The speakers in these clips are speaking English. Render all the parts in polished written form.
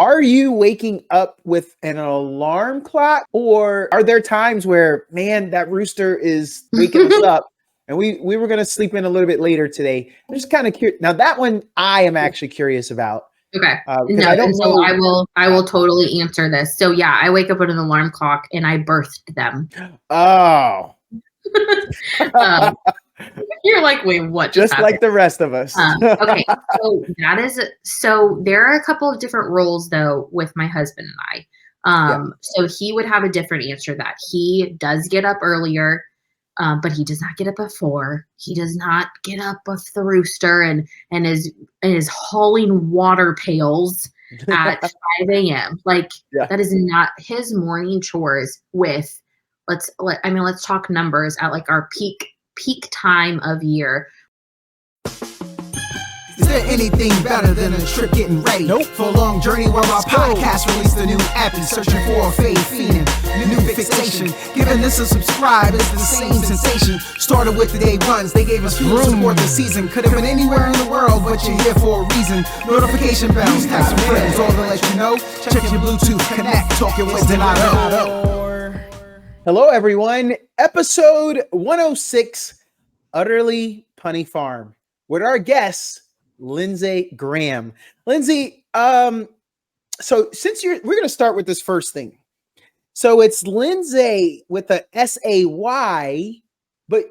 Are you waking up with an alarm clock, or are there times where, man, that rooster is waking us up and we were going to sleep in a little bit later today? I'm just kind of curious. Now that one I am actually curious about. Okay. Because I don't know. I will totally answer this. So yeah, I wake up with an alarm clock and I birthed them. Oh. You're like, wait, what? Just like the rest of us. Okay. So there are a couple of different roles though with my husband and I. So he would have a different answer that he does get up earlier, but he does not get up at 4. He does not get up with the rooster and is hauling water pails at 5 a.m. Like that is not his morning chores with let's talk numbers at like our peak time of year. Is there anything better than a trip getting ready? Nope. For a long journey where our podcast released a new epi, searching for a fade fiending, new fixation. Giving this a subscribe is the same sensation. Started with the day ones, they gave us fuel to support the season. Could have been anywhere in the world, but you're here for a reason. Notification bells, text some friends, all to let you know. Check your Bluetooth, connect, talking with Deliveries. Hello, everyone. Episode 106, Udderly Punny Farm, with our guest, Lindsay Graham. Lindsay, so since we're going to start with this first thing. So it's Lindsay with a S-A-Y, but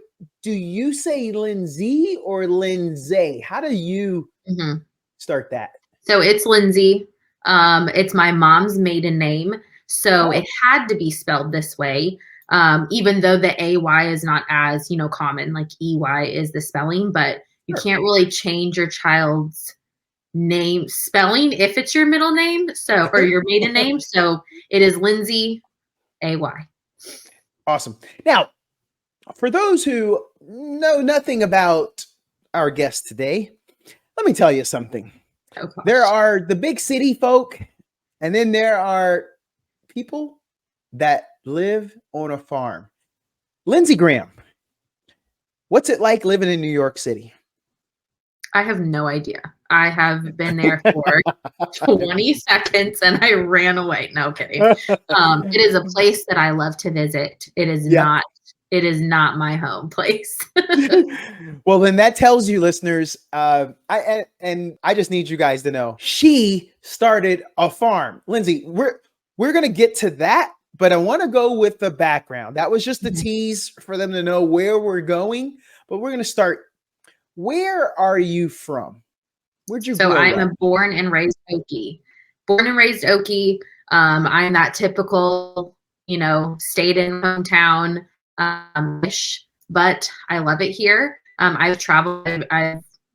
do you say Lindsay or Lindsay? How do you start that? So it's Lindsay. It's my mom's maiden name. So it had to be spelled this way, even though the A-Y is not as, common, like E-Y is the spelling, but you can't really change your child's name spelling if it's your middle name, or your maiden name. So it is Lindsay, A-Y. Awesome. Now, for those who know nothing about our guest today, let me tell you something. There are the big city folk, and then there are people that live on a farm. Lindsay Graham, what's it like living in New York City? I have no idea. I have been there for 20 seconds and I ran away. No kidding. It is a place that I love to visit. It is not my home place. Well, then that tells you, listeners, I just need you guys to know she started a farm. Lindsay, we're going to get to that, but I want to go with the background. That was just the tease for them to know where we're going, but we're going to start. Where are you from? Where'd you grow up? I'm a born and raised Okie. I'm that typical, stayed in hometown, but I love it here. I've traveled.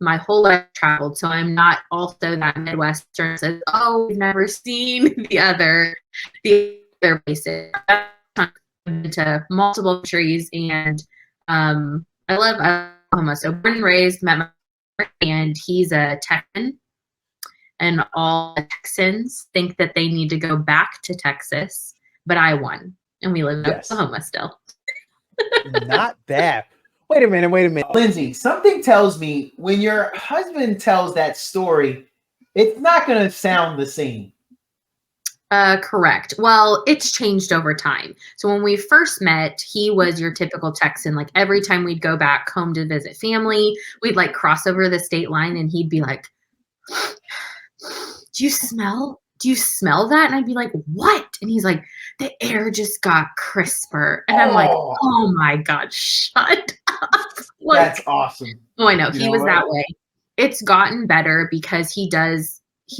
My whole life traveled, so I'm not also that Midwestern that says, "Oh, we've never seen the other places." I've been to multiple countries, and I love Oklahoma. So born and raised, met my brother, and he's a Texan, and all Texans think that they need to go back to Texas, but I won, and we live in Oklahoma still. Not bad. Wait a minute. Lindsay, something tells me when your husband tells that story, it's not going to sound the same. Correct. Well, it's changed over time. So when we first met, he was your typical Texan. Like every time we'd go back home to visit family, we'd like cross over the state line and he'd be like, do you smell that? And I'd be like, what? And he's like, the air just got crisper. And I'm like, oh my God, shut up. That's awesome. Oh, I know. He was that way. It's gotten better because he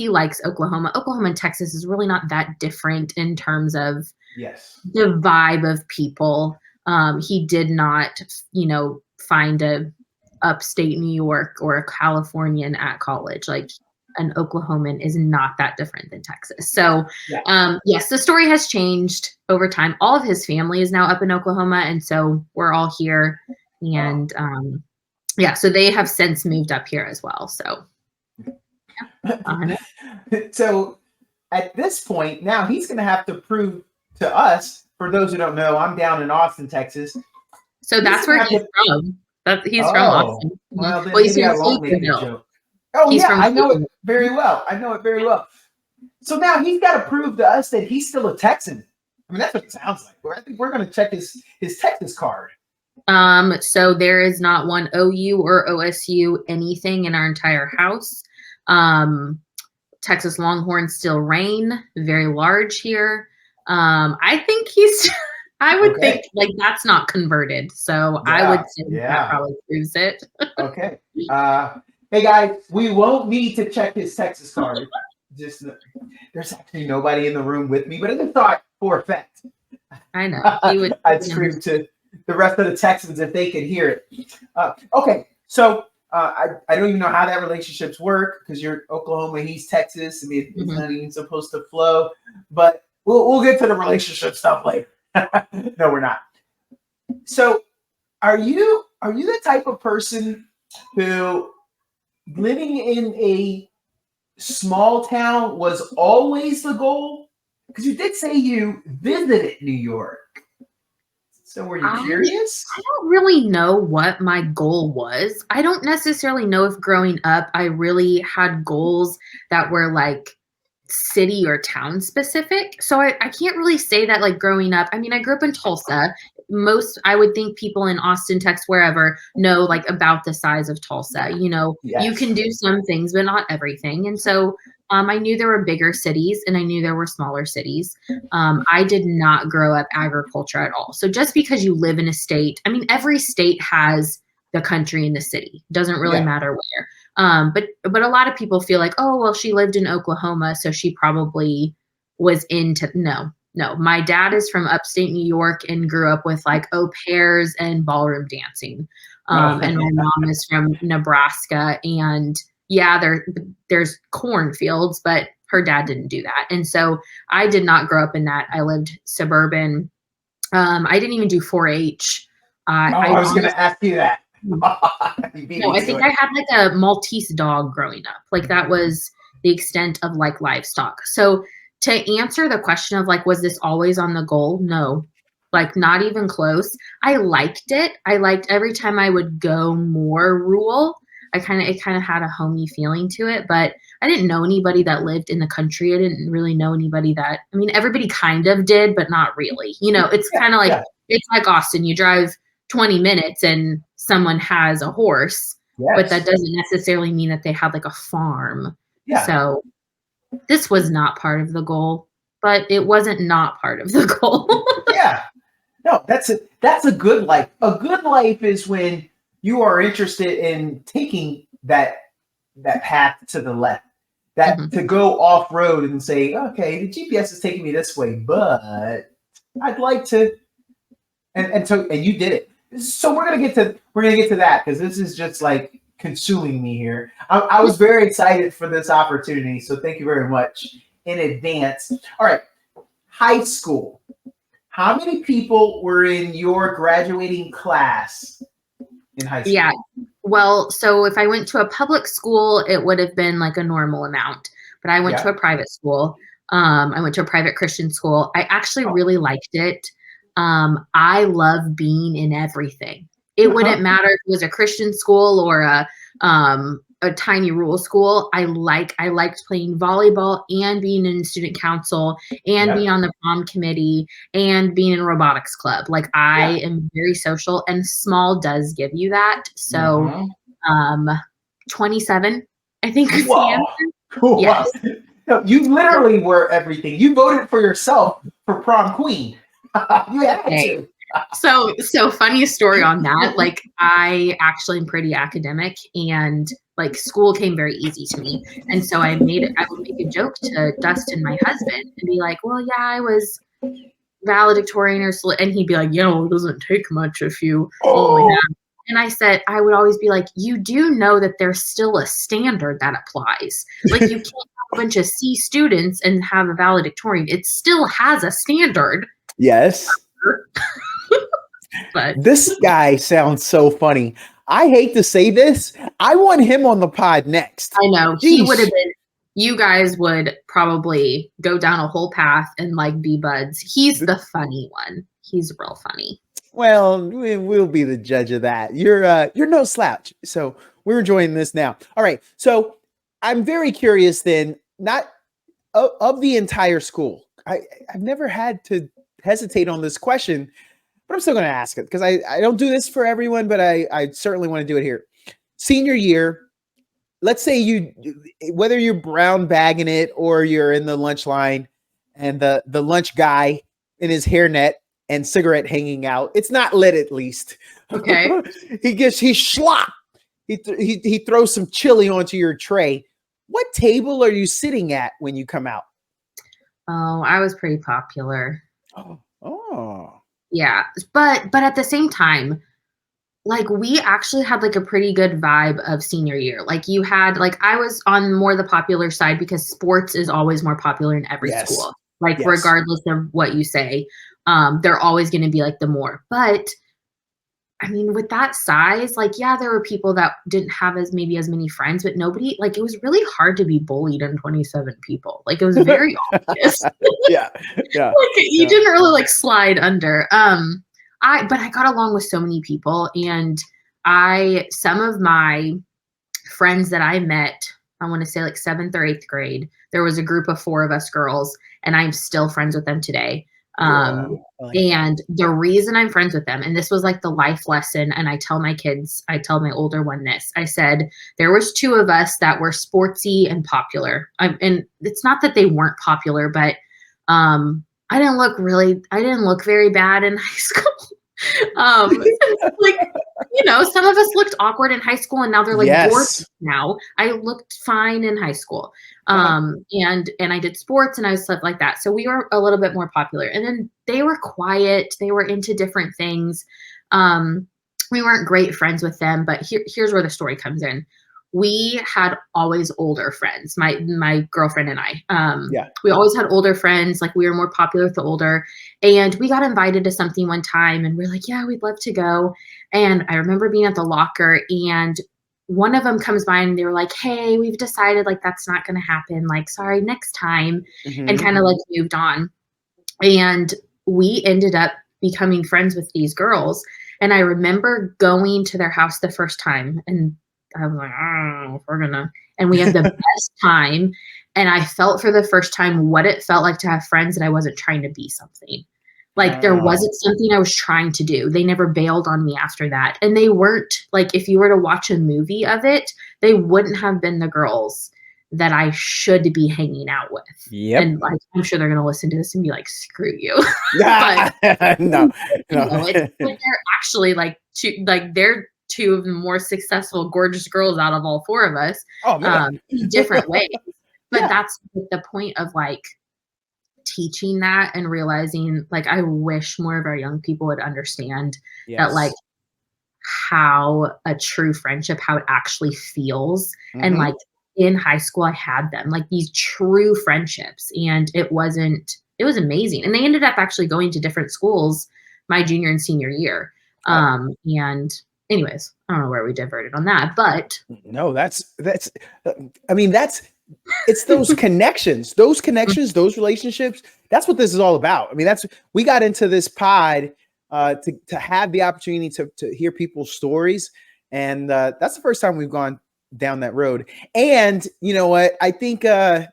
likes Oklahoma. Oklahoma and Texas is really not that different in terms of the vibe of people. He did not, find a upstate New York or a Californian at college. Like an Oklahoman is not that different than Texas. So, yes, the story has changed over time. All of his family is now up in Oklahoma, and so we're all here. And so they have since moved up here as well. So, So at this point, now he's going to have to prove to us, for those who don't know, I'm down in Austin, Texas. So that's where he's from. He's from Austin. Well, he's from Sleepy Hill. Oh, I know it very well. So now he's got to prove to us that he's still a Texan. I mean, that's what it sounds like. I think we're going to check his Texas card. So there is not one OU or OSU anything in our entire house. Texas Longhorns still reign, very large here. I think I would think like that's not converted. So I would say that probably proves it. Okay. Hey guys, we won't need to check his Texas card. There's actually nobody in the room with me, but I just thought for a fact. I know. I'd scream to the rest of the Texans if they could hear it. Okay, so I don't even know how that relationships work because you're Oklahoma, he's Texas. I mean, it's not even supposed to flow, but we'll get to the relationship stuff later. No, we're not. So, are you the type of person who living in a small town was always the goal? Because you did say you visited New York. So were you curious? I don't really know what my goal was. I don't necessarily know if growing up I really had goals that were like city or town specific. So I can't really say that like growing up. I mean, I grew up in Tulsa. I would think people in Austin, Texas, wherever know like about the size of Tulsa. You know, you can do some things, but not everything. And so I knew there were bigger cities and I knew there were smaller cities. I did not grow up agriculture at all. So just because you live in a state, I mean, every state has the country and the city. Doesn't really matter where. But a lot of people feel like, oh, well, she lived in Oklahoma, so she probably was into no. My dad is from upstate New York and grew up with like au pairs and ballroom dancing. And my mom is from Nebraska, and there's cornfields, but her dad didn't do that. And so I did not grow up in that. I lived suburban. I didn't even do 4-H. I was going to ask you that. No, I think I had like a Maltese dog growing up. Like that was the extent of like livestock. So to answer the question of like, was this always on the goal? No, like not even close. I liked it. I liked every time I would go more rural. It kind of had a homey feeling to it, but I didn't know anybody that lived in the country. I didn't really know anybody everybody kind of did, but not really. You know, it's kind of like, it's like Austin. You drive 20 minutes and someone has a horse, but that doesn't necessarily mean that they have like a farm. So this was not part of the goal, but it wasn't not part of the goal. No, that's a good life. A good life is when you are interested in taking that path to the left, to go off road and say, okay, the GPS is taking me this way, but I'd like to, and you did it. So we're gonna get to that because this is just like consuming me here. I was very excited for this opportunity, so thank you very much in advance. All right, high school. How many people were in your graduating class in high school? Yeah, well, so if I went to a public school, it would have been like a normal amount, but I went to a private school. I went to a private Christian school. I actually really liked it. I love being in everything. It wouldn't matter if it was a Christian school or a tiny rural school. I liked playing volleyball and being in student council and being on the prom committee and being in a robotics club. Like I am very social, and small does give you that. So 27, I think is the answer. Cool. Yes. Wow. No, you literally were everything. You voted for yourself for prom queen. You had to. So funny story on that. Like I actually am pretty academic, and like school came very easy to me. And so I would make a joke to Dustin, my husband, and be like, well, yeah, I was valedictorian and he'd be like, it doesn't take much if you only have. And I said, I would always be like, you do know that there's still a standard that applies. Like you can't have a bunch of C students and have a valedictorian. It still has a standard. Yes. But this guy sounds so funny. I hate to say this. I want him on the pod next. I know. He would have been. You guys would probably go down a whole path and like be buds. He's the funny one. He's real funny. Well, we'll be the judge of that. You're no slouch. So we're enjoying this now. All right. So I'm very curious then, not of the entire school, I've never had to hesitate on this question, but I'm still going to ask it because I don't do this for everyone, but I certainly want to do it here. Senior year, let's say whether you're brown bagging it or you're in the lunch line and the lunch guy in his hairnet and cigarette hanging out, it's not lit at least. Okay. he schlop. He throws some chili onto your tray. What table are you sitting at when you come out? Oh, I was pretty popular. Oh. Yeah. But at the same time, like we actually had like a pretty good vibe of senior year. Like you had, like I was on more the popular side because sports is always more popular in every school. Like regardless of what you say, they're always going to be like the more. But I mean, with that size, like, yeah, there were people that didn't have as many friends, but nobody, like, it was really hard to be bullied in 27 people. Like, it was very obvious. Yeah. Like, you didn't really like slide under. But I got along with so many people, and some of my friends that I met, I want to say like 7th or 8th grade, there was a group of 4 of us girls, and I'm still friends with them today. And the reason I'm friends with them, and this was like the life lesson, and I tell my older one this, I said, there was 2 of us that were sportsy and popular. And it's not that they weren't popular, but I didn't look very bad in high school. Like, you know, some of us looked awkward in high school, and now they're like gorgeous now. I looked fine in high school. And I did sports and I was stuff like that. So we were a little bit more popular, and then they were quiet. They were into different things. We weren't great friends with them, but here's where the story comes in. We had always older friends, my girlfriend and I. We always had older friends. Like we were more popular with the older, and we got invited to something one time, and we're like, yeah, we'd love to go. And I remember being at the locker, and one of them comes by and they were like, hey, we've decided like that's not going to happen. Like, sorry, next time. And kind of like moved on. And we ended up becoming friends with these girls. And I remember going to their house the first time, and I was like, oh, and we had the best time. And I felt for the first time what it felt like to have friends that I wasn't trying to be something. Like there wasn't something I was trying to do. They never bailed on me after that. And they weren't like, if you were to watch a movie of it, they wouldn't have been the girls that I should be hanging out with. Yep. And like, I'm sure they're going to listen to this and be like, screw you. But, no. You know, they're actually like they're 2 of the more successful, gorgeous girls out of all 4 of us. In different ways. But that's the point of like teaching that and realizing, like, I wish more of our young people would understand that, like, how a true friendship, how it actually feels. And like in high school, I had them, like these true friendships, and it was amazing. And they ended up actually going to different schools my junior and senior year. And anyways, I don't know where we diverted on that, but no, it's those connections, those relationships. That's what this is all about. I mean, we got into this pod to have the opportunity to hear people's stories. And that's the first time we've gone down that road. And you know what? I think that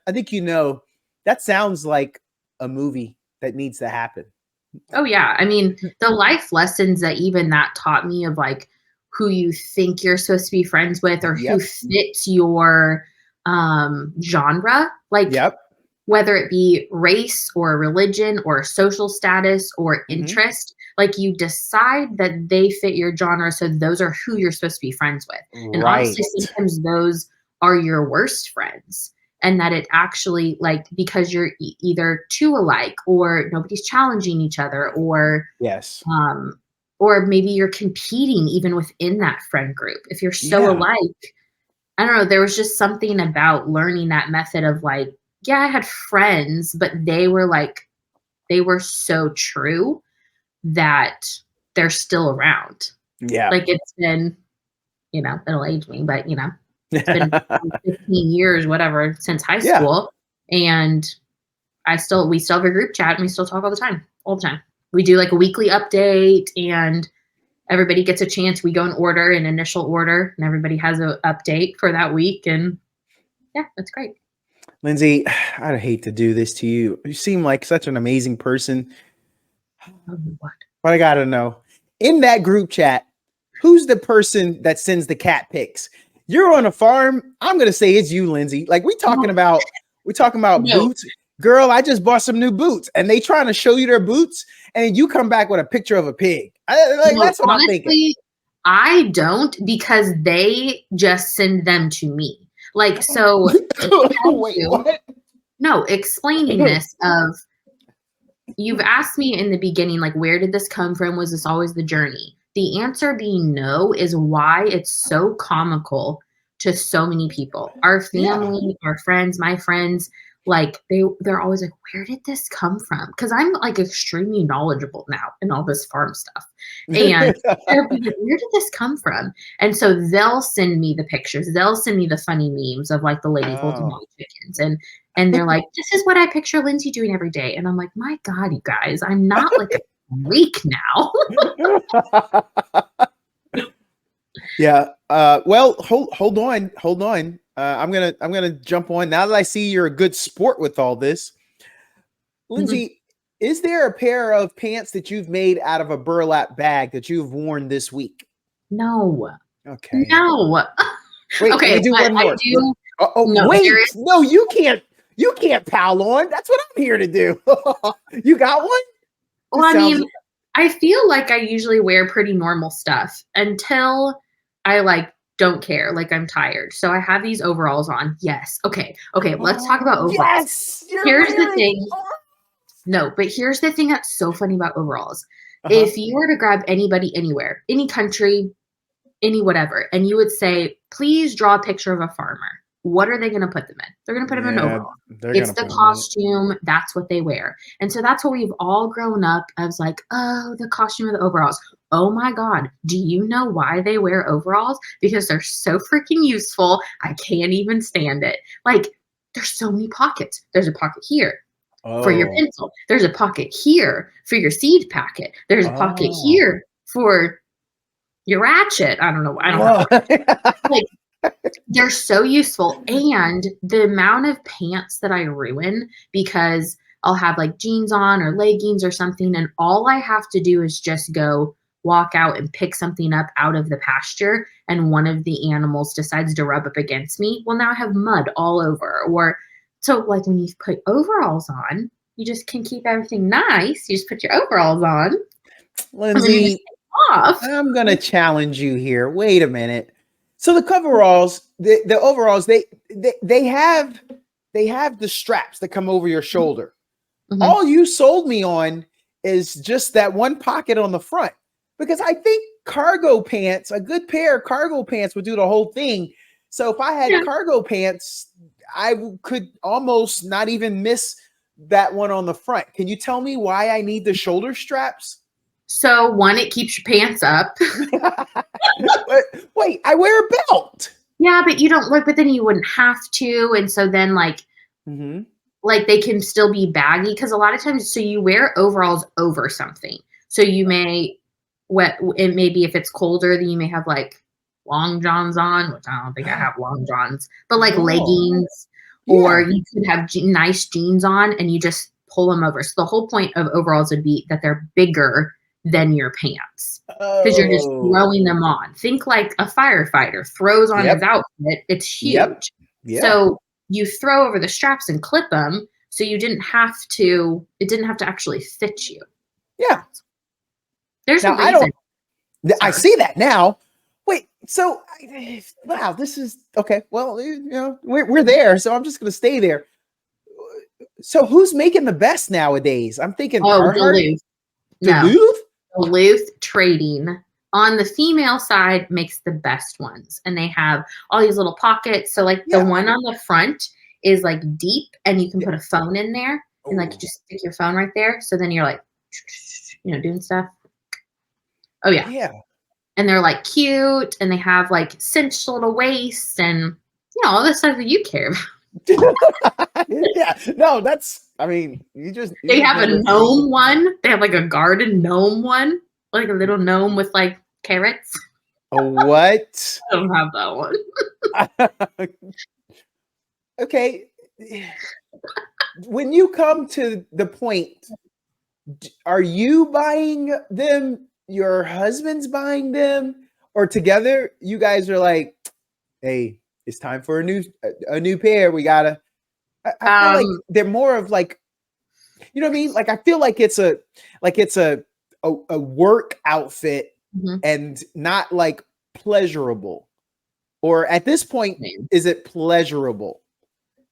sounds like a movie that needs to happen. Oh yeah. I mean, the life lessons that even that taught me of like who you think you're supposed to be friends with, or who fits your genre, like whether it be race or religion or social status or interest, like you decide that they fit your genre. So those are who you're supposed to be friends with. And honestly, sometimes those are your worst friends. And that it actually, like, because you're either too alike, or nobody's challenging each other, or or maybe you're competing even within that friend group. If you're so alike, I don't know, there was just something about learning that method of like, yeah, I had friends, but they were so true that they're still around. Yeah. Like it's been, you know, it'll age me, but you know, it's been 15 years, whatever, since high school. And we still have a group chat, and we still talk all the time. We do like a weekly update, and everybody gets a chance. We go and order an initial order, and everybody has an update for that week. And yeah, that's great. Lindsay, I'd hate to do this to you. You seem like such an amazing person, What? but I gotta know. In that group chat, who's the person that sends the cat pics? You're on a farm. I'm gonna say it's you, Lindsay. Like we talking about No. boots. Girl, I just bought some new boots, and they trying to show you their boots, and you come back with a picture of a pig. That's what I'm thinking. Honestly, I don't, because they just send them to me. Like, so Wait, what? no, explaining this of, you've asked me in the beginning, like, where did this come from? Was this always the journey? The answer being no is why it's so comical to so many people. Our family, our friends, my friends, like they're always like, where did this come from? Because I'm like extremely knowledgeable now in all this farm stuff. And they're like, where did this come from? And so they'll send me the pictures. They'll send me the funny memes of like the lady holding all the chickens. And they're like, this is what I picture Lindsay doing every day. And I'm like, my God, you guys, I'm not like a freak now. Yeah. Well, hold on. I'm gonna jump on now that I see you're a good sport with all this. Lindsay, is there a pair of pants that you've made out of a burlap bag that you've worn this week? No. Okay. No. Wait. Okay. Do one more. No, wait. No, you can't. You can't pal on. That's what I'm here to do. You got one? Well, I mean, I feel like I usually wear pretty normal stuff until I like don't care, like I'm tired. So I have these overalls on. Yes. Okay. Let's talk about overalls. Yes. Here's the thing. No, but here's the thing that's so funny about overalls. Uh-huh. If you were to grab anybody anywhere, any country, any whatever, and you would say, please draw a picture of a farmer, what are they going to put them in? They're going to put them in overalls. It's the costume. That's what they wear. And so that's what we've all grown up as, like, oh, the costume of the overalls. Oh my God. Do you know why they wear overalls? Because they're so freaking useful. I can't even stand it. Like, there's so many pockets. There's a pocket here for your pencil. There's a pocket here for your seed packet. There's a pocket here for your ratchet. I don't know. Like, they're so useful. And the amount of pants that I ruin because I'll have like jeans on or leggings or something, and all I have to do is just go walk out and pick something up out of the pasture, and one of the animals decides to rub up against me. Well, now I have mud all over. Or so like when you put overalls on, you just can keep everything nice. You just put your overalls on. Lindsay, I'm going to challenge you here. Wait a minute. So the coveralls, the overalls, they have the straps that come over your shoulder. Mm-hmm. All you sold me on is just that one pocket on the front, because I think cargo pants, a good pair of cargo pants would do the whole thing. So if I had cargo pants, I could almost not even miss that one on the front. Can you tell me why I need the shoulder straps? So one, it keeps your pants up. Wait, I wear a belt. Yeah, but you don't look, but then you wouldn't have to. And so then like they can still be baggy, because a lot of times, so you wear overalls over something. So you may it maybe if it's colder, then you may have like long johns on, which I don't think I have long johns, but like leggings, or you could have nice jeans on and you just pull them over. So the whole point of overalls would be that they're bigger than your pants, because you're just throwing them on. Think like a firefighter throws on his outfit. It's huge. So you throw over the straps and clip them, so it didn't have to actually fit you. Yeah. There's a reason. I see that now. Wait, so wow, this is okay. Well, we're there, so I'm just gonna stay there. So who's making the best nowadays? I'm thinking Duluth. Duluth Trading on the female side makes the best ones, and they have all these little pockets. So like the one on the front is like deep, and you can put a phone in there, and like you just stick your phone right there. So then you're like, doing stuff. Oh yeah. Yeah. And they're like cute, and they have like cinched little waists, and all the stuff that you care about. Yeah. No, that's, I mean, they have a gnome one. They have like a garden gnome one, like a little gnome with like carrots. What? I don't have that one. Okay. when you come to the point, are you buying them? Your husband's buying them, or together you guys are like, hey, it's time for a new pair. We gotta. I feel like they're more of like, you know what I mean? Like I feel like it's a work outfit and not like pleasurable. Or at this point, is it pleasurable?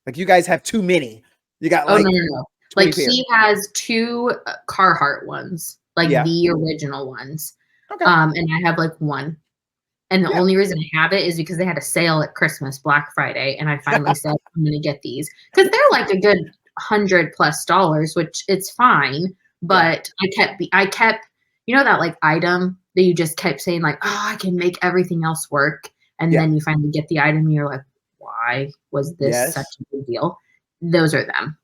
Like you guys have too many. You got like no. Like he has 2 Carhartt ones, like the original ones. Okay. And I have like 1. And the only reason I have it is because they had a sale at Christmas, Black Friday, and I finally said I'm going to get these because they're like a good $100+, which it's fine. But I kept, you know, that like item that you just kept saying like, oh, I can make everything else work. And then you finally get the item and you're like, why was this such a big deal? Those are them.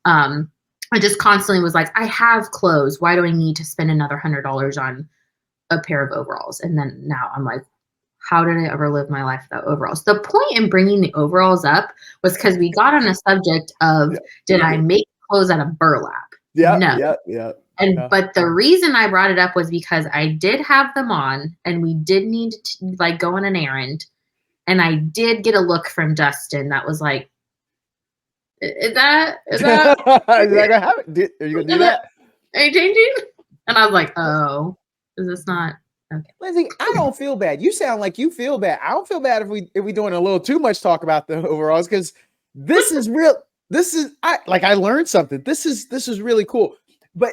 I just constantly was like, I have clothes. Why do I need to spend another $100 on a pair of overalls? And then now I'm like, how did I ever live my life without overalls? The point in bringing the overalls up was because we got on a subject of, did I make clothes out of burlap? No. But the reason I brought it up was because I did have them on and we did need to like go on an errand. And I did get a look from Dustin that was like, is that is that gonna happen? Are you gonna do that? Are you changing? And I was like, oh, is this not okay? Lindsay, I don't feel bad. You sound like you feel bad. I don't feel bad if we doing a little too much talk about the overalls because this is real. I learned something. This is really cool. But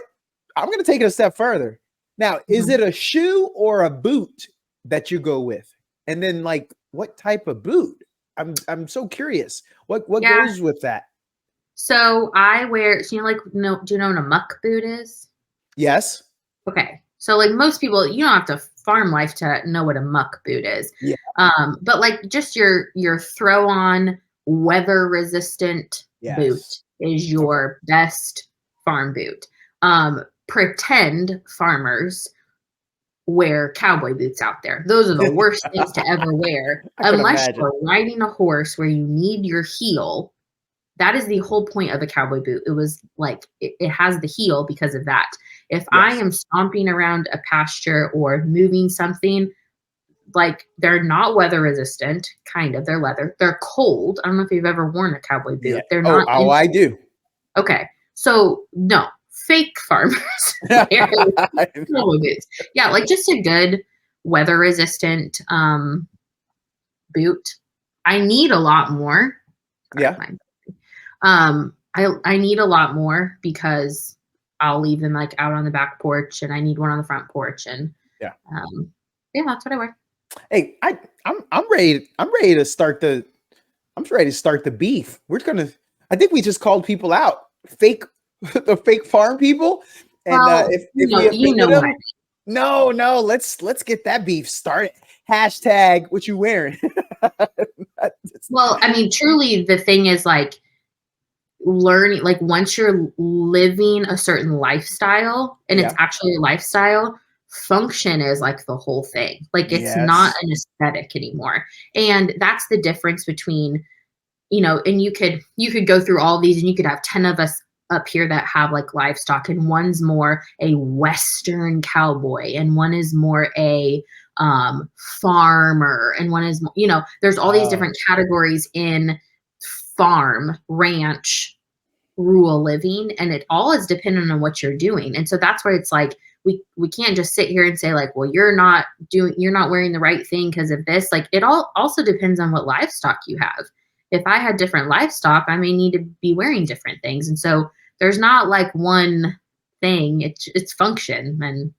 I'm gonna take it a step further. Now, is it a shoe or a boot that you go with? And then like what type of boot? I'm so curious. What goes with that? So I wear, do you know what a muck boot is? Yes. Okay. So like most people, you don't have to farm life to know what a muck boot is. Yeah. But like just your throw on weather resistant boot is your best farm boot. Pretend farmers wear cowboy boots out there. Those are the worst things to ever wear unless you're riding a horse where you need your heel. That is the whole point of a cowboy boot. It was like it has the heel because of that. If I am stomping around a pasture or moving something, like they're not weather resistant, kind of. They're leather. They're cold. I don't know if you've ever worn a cowboy boot. They're not. Oh, I do. Okay. So no. Fake farmers wear cowboy boots. Yeah, like just a good weather resistant boot. I need a lot more. I need a lot more because I'll leave them like out on the back porch and I need one on the front porch and that's what I wear. Hey, I'm ready to start the beef. I think we just called people out. The fake farm people, and if we them, no, let's get that beef started. Hashtag what you wearing? Well, I mean, truly, the thing is like learning. Like once you're living a certain lifestyle, and it's actually a lifestyle, function is like the whole thing. Like it's not an aesthetic anymore, and that's the difference between, and you could go through all these, and you could have 10 of us up here that have like livestock, and one's more a Western cowboy and one is more a farmer and one is, there's all these different categories in farm, ranch, rural living, and it all is dependent on what you're doing. And so that's where it's like we can't just sit here and say like, well, you're not wearing the right thing because of this. Like it all also depends on what livestock you have. If I had different livestock, I may need to be wearing different things. And so there's not like one thing. It's function, and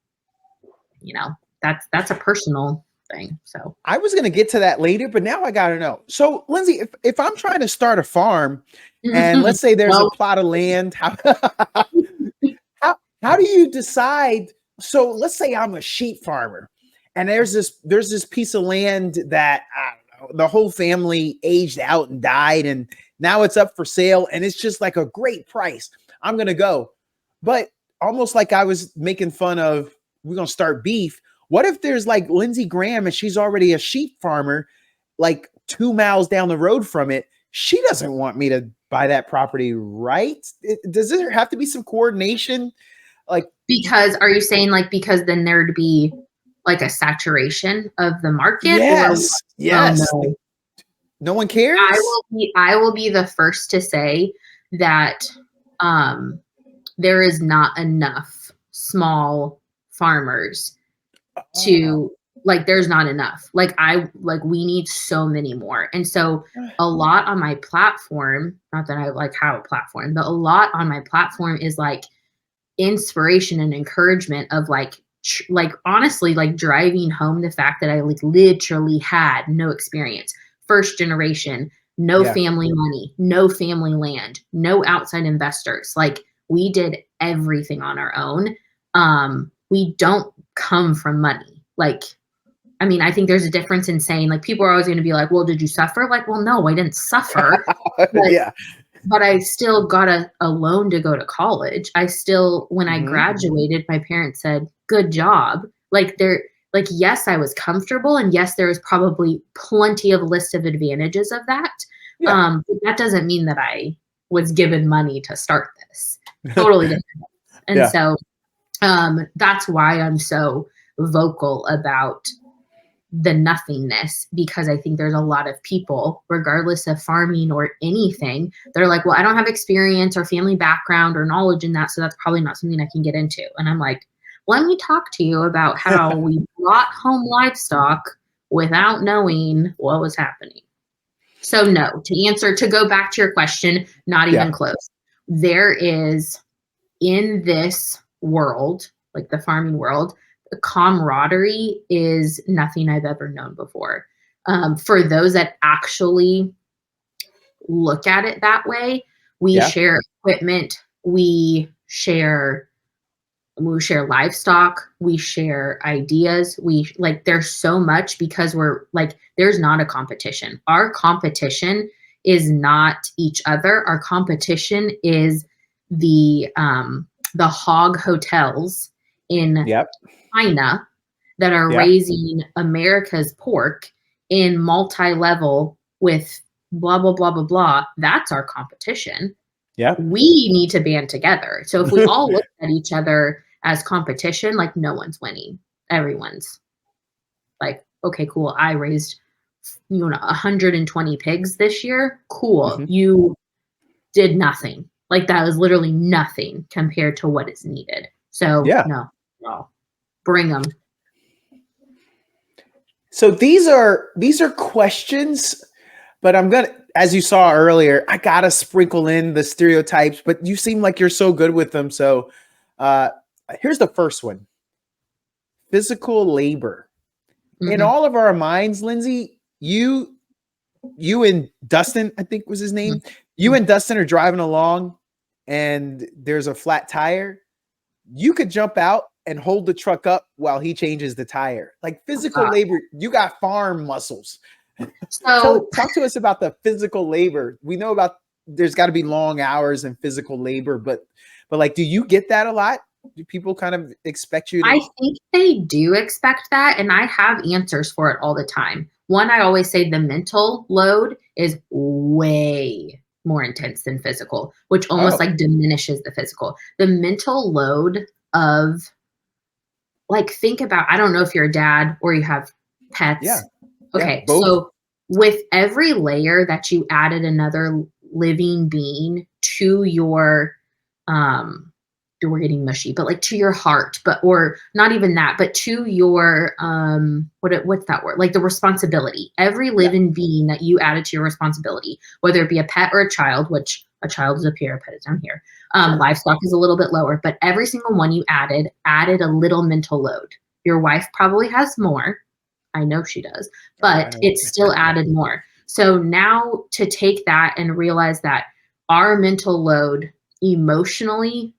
that's a personal thing. So I was going to get to that later, but now I got to know. So Lindsay, if I'm trying to start a farm, and let's say there's a plot of land, how do you decide? So let's say I'm a sheep farmer, and there's this piece of land that the whole family aged out and died, and now it's up for sale, and it's just like a great price. I'm going to go. But almost like I was making fun of, we're going to start beef. What if there's like Lindsay Graham and she's already a sheep farmer, like 2 miles down the road from it. she doesn't want me to buy that property, right? Does there have to be some coordination? Like, because are you saying like because then there'd be like a saturation of the market? yes, Or yes. oh, no. No one cares. I will be the first to say that there is not enough small farmers to like there's not enough. Like we need so many more. And so a lot on my platform, not that I like have a platform, but a lot on my platform is like inspiration and encouragement of like honestly like driving home the fact that I like literally had no experience, first generation, no family money, no family land, no outside investors. Like we did everything on our own. We don't come from money. Like, I mean, I think there's a difference in saying like people are always going to be like, well, did you suffer? Like, well, no, I didn't suffer. But I still got a loan to go to college. I still, when I graduated, my parents said, good job. Like yes, I was comfortable. And yes, there was probably plenty of list of advantages of that. But that doesn't mean that I was given money to start this. Totally different. And so that's why I'm so vocal about the nothingness, because I think there's a lot of people, regardless of farming or anything, they're like, well, I don't have experience or family background or knowledge in that, so that's probably not something I can get into. And I'm like, let me talk to you about how we brought home livestock without knowing what was happening. So no, to go back to your question, not even close. There is in this world, like the farming world, camaraderie is nothing I've ever known before. For those that actually look at it that way, we share equipment, we share livestock, we share ideas. There's so much because we're like, there's not a competition. Our competition is not each other. Our competition is the hog hotels in China that are raising America's pork in multi-level with blah, blah, blah, blah, blah. That's our competition. Yeah. We need to band together. So if we all look at each other as competition, like no one's winning. Everyone's like, okay, cool. I raised, 120 pigs this year. Cool. You did nothing. Like that was literally nothing compared to what is needed. So no. Bring them. So these are questions, but I'm gonna, as you saw earlier, I gotta sprinkle in the stereotypes. But you seem like you're so good with them. So here's the first one: physical labor. In all of our minds, Lindsay, you and Dustin, I think was his name. You and Dustin are driving along, and there's a flat tire. You could jump out and hold the truck up while he changes the tire. Like physical labor, you got farm muscles. So talk to us about the physical labor. We know about there's got to be long hours and physical labor, but like, do you get that a lot? Do people kind of expect you to? I think they do expect that, and I have answers for it all the time. One, I always say the mental load is way more intense than physical, which almost like diminishes the physical. The mental load of like, think about, I don't know if you're a dad or you have pets. Yeah. Okay. Yeah, so with every layer that you added another living being to your, we're getting mushy, but like to your heart, or not even that, but to your, what's that word? Like the responsibility, every living being that you added to your responsibility, whether it be a pet or a child, which a child is up here, a pet is down here. Livestock is a little bit lower, but every single one you added a little mental load. Your wife probably has more. I know she does, but it's still added more. So now to take that and realize that our mental load emotionally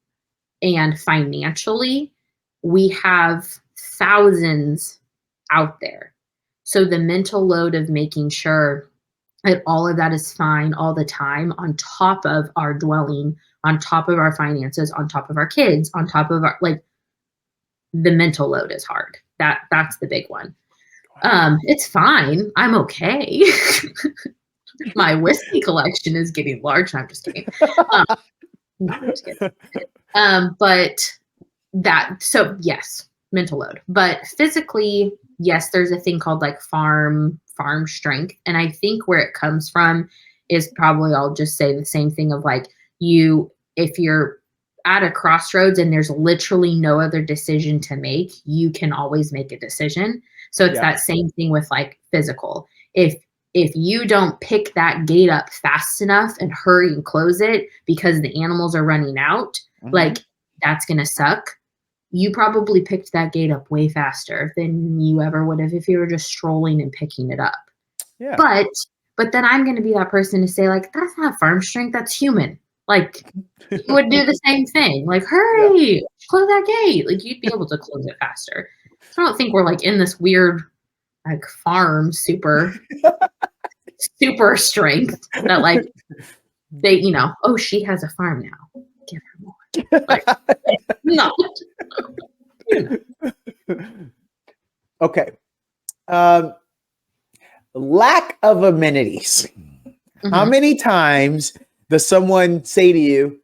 and financially, we have thousands out there. So the mental load of making sure that all of that is fine all the time, on top of our dwelling, on top of our finances, on top of our kids, on top of our, like, the mental load is hard. That's the big one. It's fine. I'm okay. My whiskey collection is getting large. No, I'm just kidding. No, I'm just kidding. But so yes, mental load, but physically, yes, there's a thing called like farm strength. And I think where it comes from is probably, I'll just say the same thing of like if you're at a crossroads and there's literally no other decision to make, you can always make a decision. So it's that same thing with like physical. If you don't pick that gate up fast enough and hurry and close it because the animals are running out, like that's going to suck. You probably picked that gate up way faster than you ever would have if you were just strolling and picking it up. Yeah. But then I'm going to be that person to say like, that's not farm strength. That's human. Like you would do the same thing. Like, hurry, close that gate. Like you'd be able to close it faster. So I don't think we're like in this weird like farm super strength that like they, oh, she has a farm now. Give her more. Like, no. Okay. Lack of amenities. How many times does someone say to you,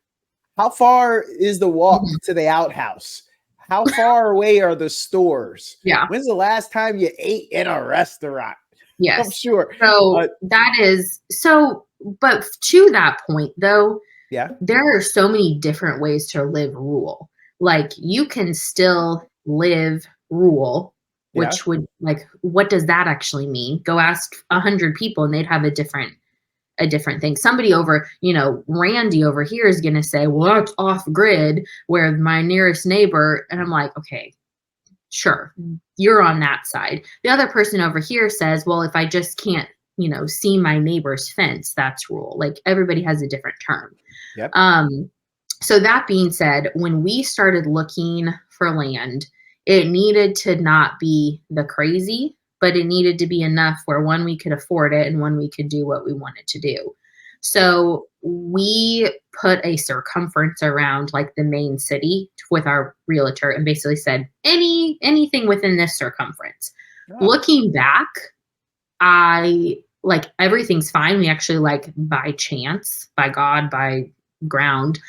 how far is the walk to the outhouse? How far away are the stores? Yeah. When's the last time you ate in a restaurant? Yes. I'm sure. So that is so, but to that point though, there are so many different ways to live rural. Like you can still live rural, which would like, what does that actually mean? Go ask 100 people and they'd have a different thing. Somebody over, Randy over here is going to say, well, that's off grid where my nearest neighbor. And I'm like, okay, sure. You're on that side. The other person over here says, well, if I just can't, see my neighbor's fence, that's rural. Like everybody has a different term. Yep. So that being said, when we started looking for land, it needed to not be the crazy, but it needed to be enough where one, we could afford it and one, we could do what we wanted to do. So we put a circumference around like the main city with our realtor and basically said anything within this circumference. Oh. Looking back, I like everything's fine. We actually like by chance, by God, by ground,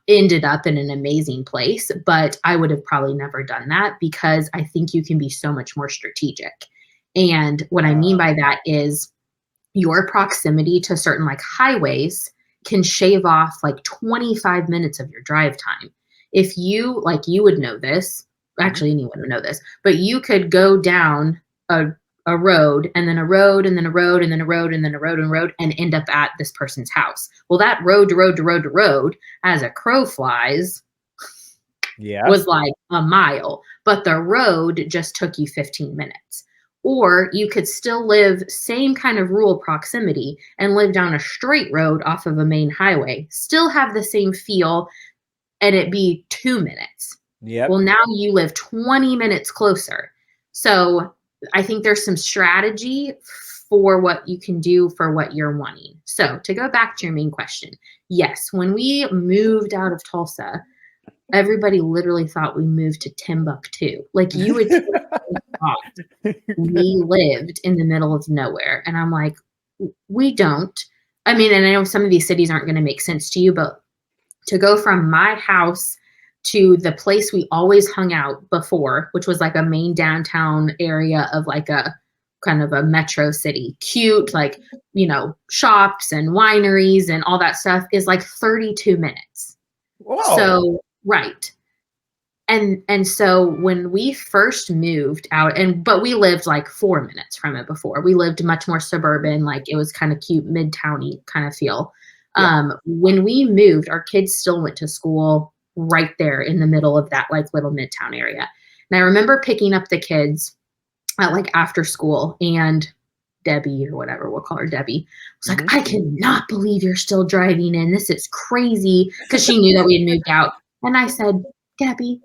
ended up in an amazing place, but I would have probably never done that because I think you can be so much more strategic. And what I mean by that is your proximity to certain like highways can shave off like 25 minutes of your drive time. If you like, you would know this, actually anyone would know this, but you could go down a road and then a road and then a road and then a road and then a road and road and end up at this person's house. Well, that road to road to road to road, as a crow flies, was like a mile, but the road just took you 15 minutes. Or you could still live same kind of rural proximity and live down a straight road off of a main highway, still have the same feel, and it be 2 minutes. Yeah. Well, now you live 20 minutes closer. So I think there's some strategy for what you can do for what you're wanting. So to go back to your main question, yes, when we moved out of Tulsa, everybody literally thought we moved to Timbuktu. Like you would thought we lived in the middle of nowhere. And I'm like, we don't. I mean, and I know some of these cities aren't going to make sense to you, but to go from my house to the place we always hung out before, which was like a main downtown area of like a kind of a metro city, cute, like, shops and wineries and all that stuff, is like 32 minutes. Whoa. So, right. And so when we first moved out, but we lived like 4 minutes from it before. We lived much more suburban, like it was kind of cute, midtowny kind of feel. Yeah. When we moved, our kids still went to school right there in the middle of that like little midtown area. And I remember picking up the kids at like after school, and Debbie, or whatever, we'll call her Debbie, was like, I cannot believe you're still driving in. This is crazy. Because she knew that we had moved out. And I said, Debbie,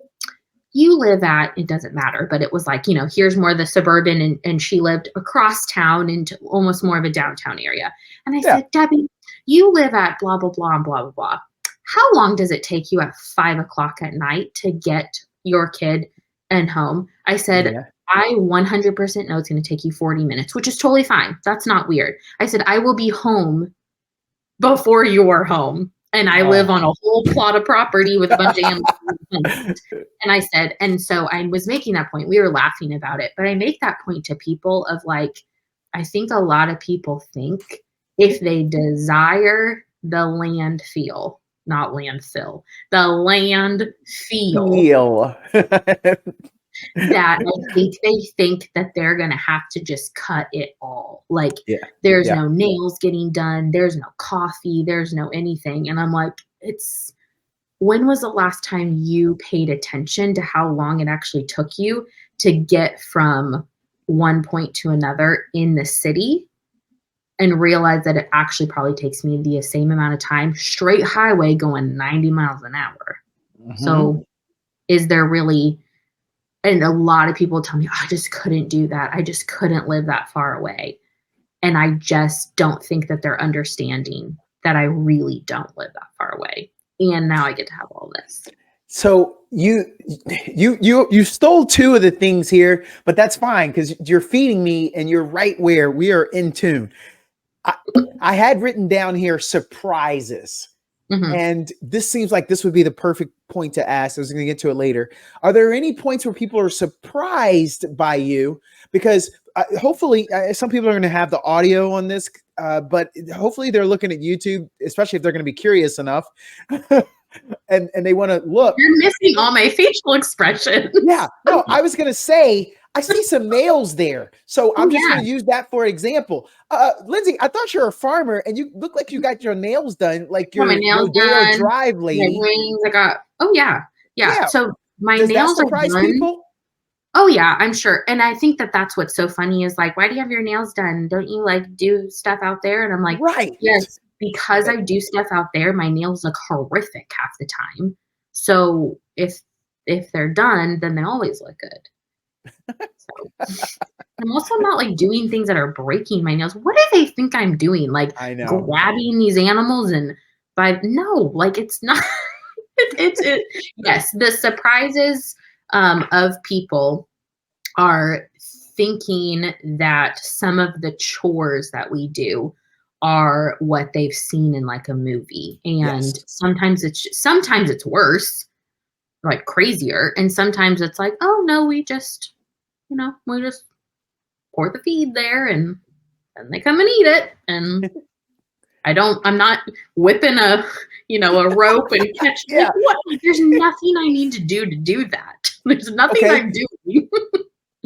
you live at, it doesn't matter, but it was like, here's more the suburban, and she lived across town into almost more of a downtown area. And I said, Debbie, you live at blah, blah, blah, and blah, blah, blah. How long does it take you at 5 o'clock at night to get your kid and home? I said, I 100% know it's going to take you 40 minutes, which is totally fine. That's not weird. I said, I will be home before you're home. And I live on a whole plot of property with a bunch of animals. And I said, and so I was making that point. We were laughing about it, but I make that point to people of like, I think a lot of people think if they desire the landfill, not landfill, the land feel. That I think they think that they're going to have to just cut it all. Like there's no nails getting done. There's no coffee. There's no anything. And I'm like, when was the last time you paid attention to how long it actually took you to get from one point to another in the city and realize that it actually probably takes me the same amount of time, straight highway going 90 miles an hour. So is there really, and a lot of people tell me, I just couldn't do that. I just couldn't live that far away. And I just don't think that they're understanding that I really don't live that far away. And now I get to have all this. So you stole two of the things here, but that's fine because you're feeding me and you're right where we are in tune. I had written down here surprises. And this seems like this would be the perfect point to ask. I was going to get to it later. Are there any points where people are surprised by you? Because hopefully some people are going to have the audio on this, but hopefully they're looking at YouTube, especially if they're going to be curious enough and they want to look. You're missing all my facial expressions. Yeah, no, I was going to say, I see some nails there. So I'm just going to use that for example. Lindsay, I thought you're a farmer and you look like you got your nails done. Like your Rodeo Drive lady. My rings, I got, yeah. So my Does nails that surprise are done. People? Oh yeah, I'm sure. And I think that that's what's so funny is like, why do you have your nails done? Don't you like do stuff out there? And I'm like, right. Yes, because I do stuff out there, my nails look horrific half the time. So if they're done, then they always look good. So I'm also not like doing things that are breaking my nails. What do they think I'm doing? Like I know. Grabbing these animals and no, like it's not. Yes, the surprises of people are thinking that some of the chores that we do are what they've seen in like a movie, and sometimes it's worse, like crazier, and sometimes it's like, oh no, we just pour the feed there and then they come and eat it, and I'm not whipping a rope and catch. Like, what? There's nothing I need to do that. There's nothing I'm doing.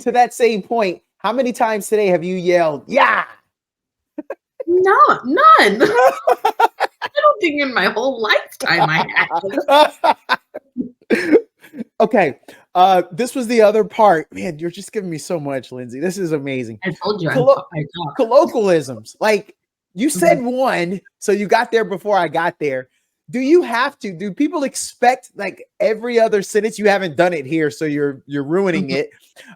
To that same point, how many times today have you yelled, yeah? No, none. I don't think in my whole lifetime I have. Okay. This was the other part. Man, you're just giving me so much, Lindsay. This is amazing. I told you. Colloquialisms. Like you said one, so you got there before I got there. Do people expect like every other sentence? You haven't done it here, so you're ruining it.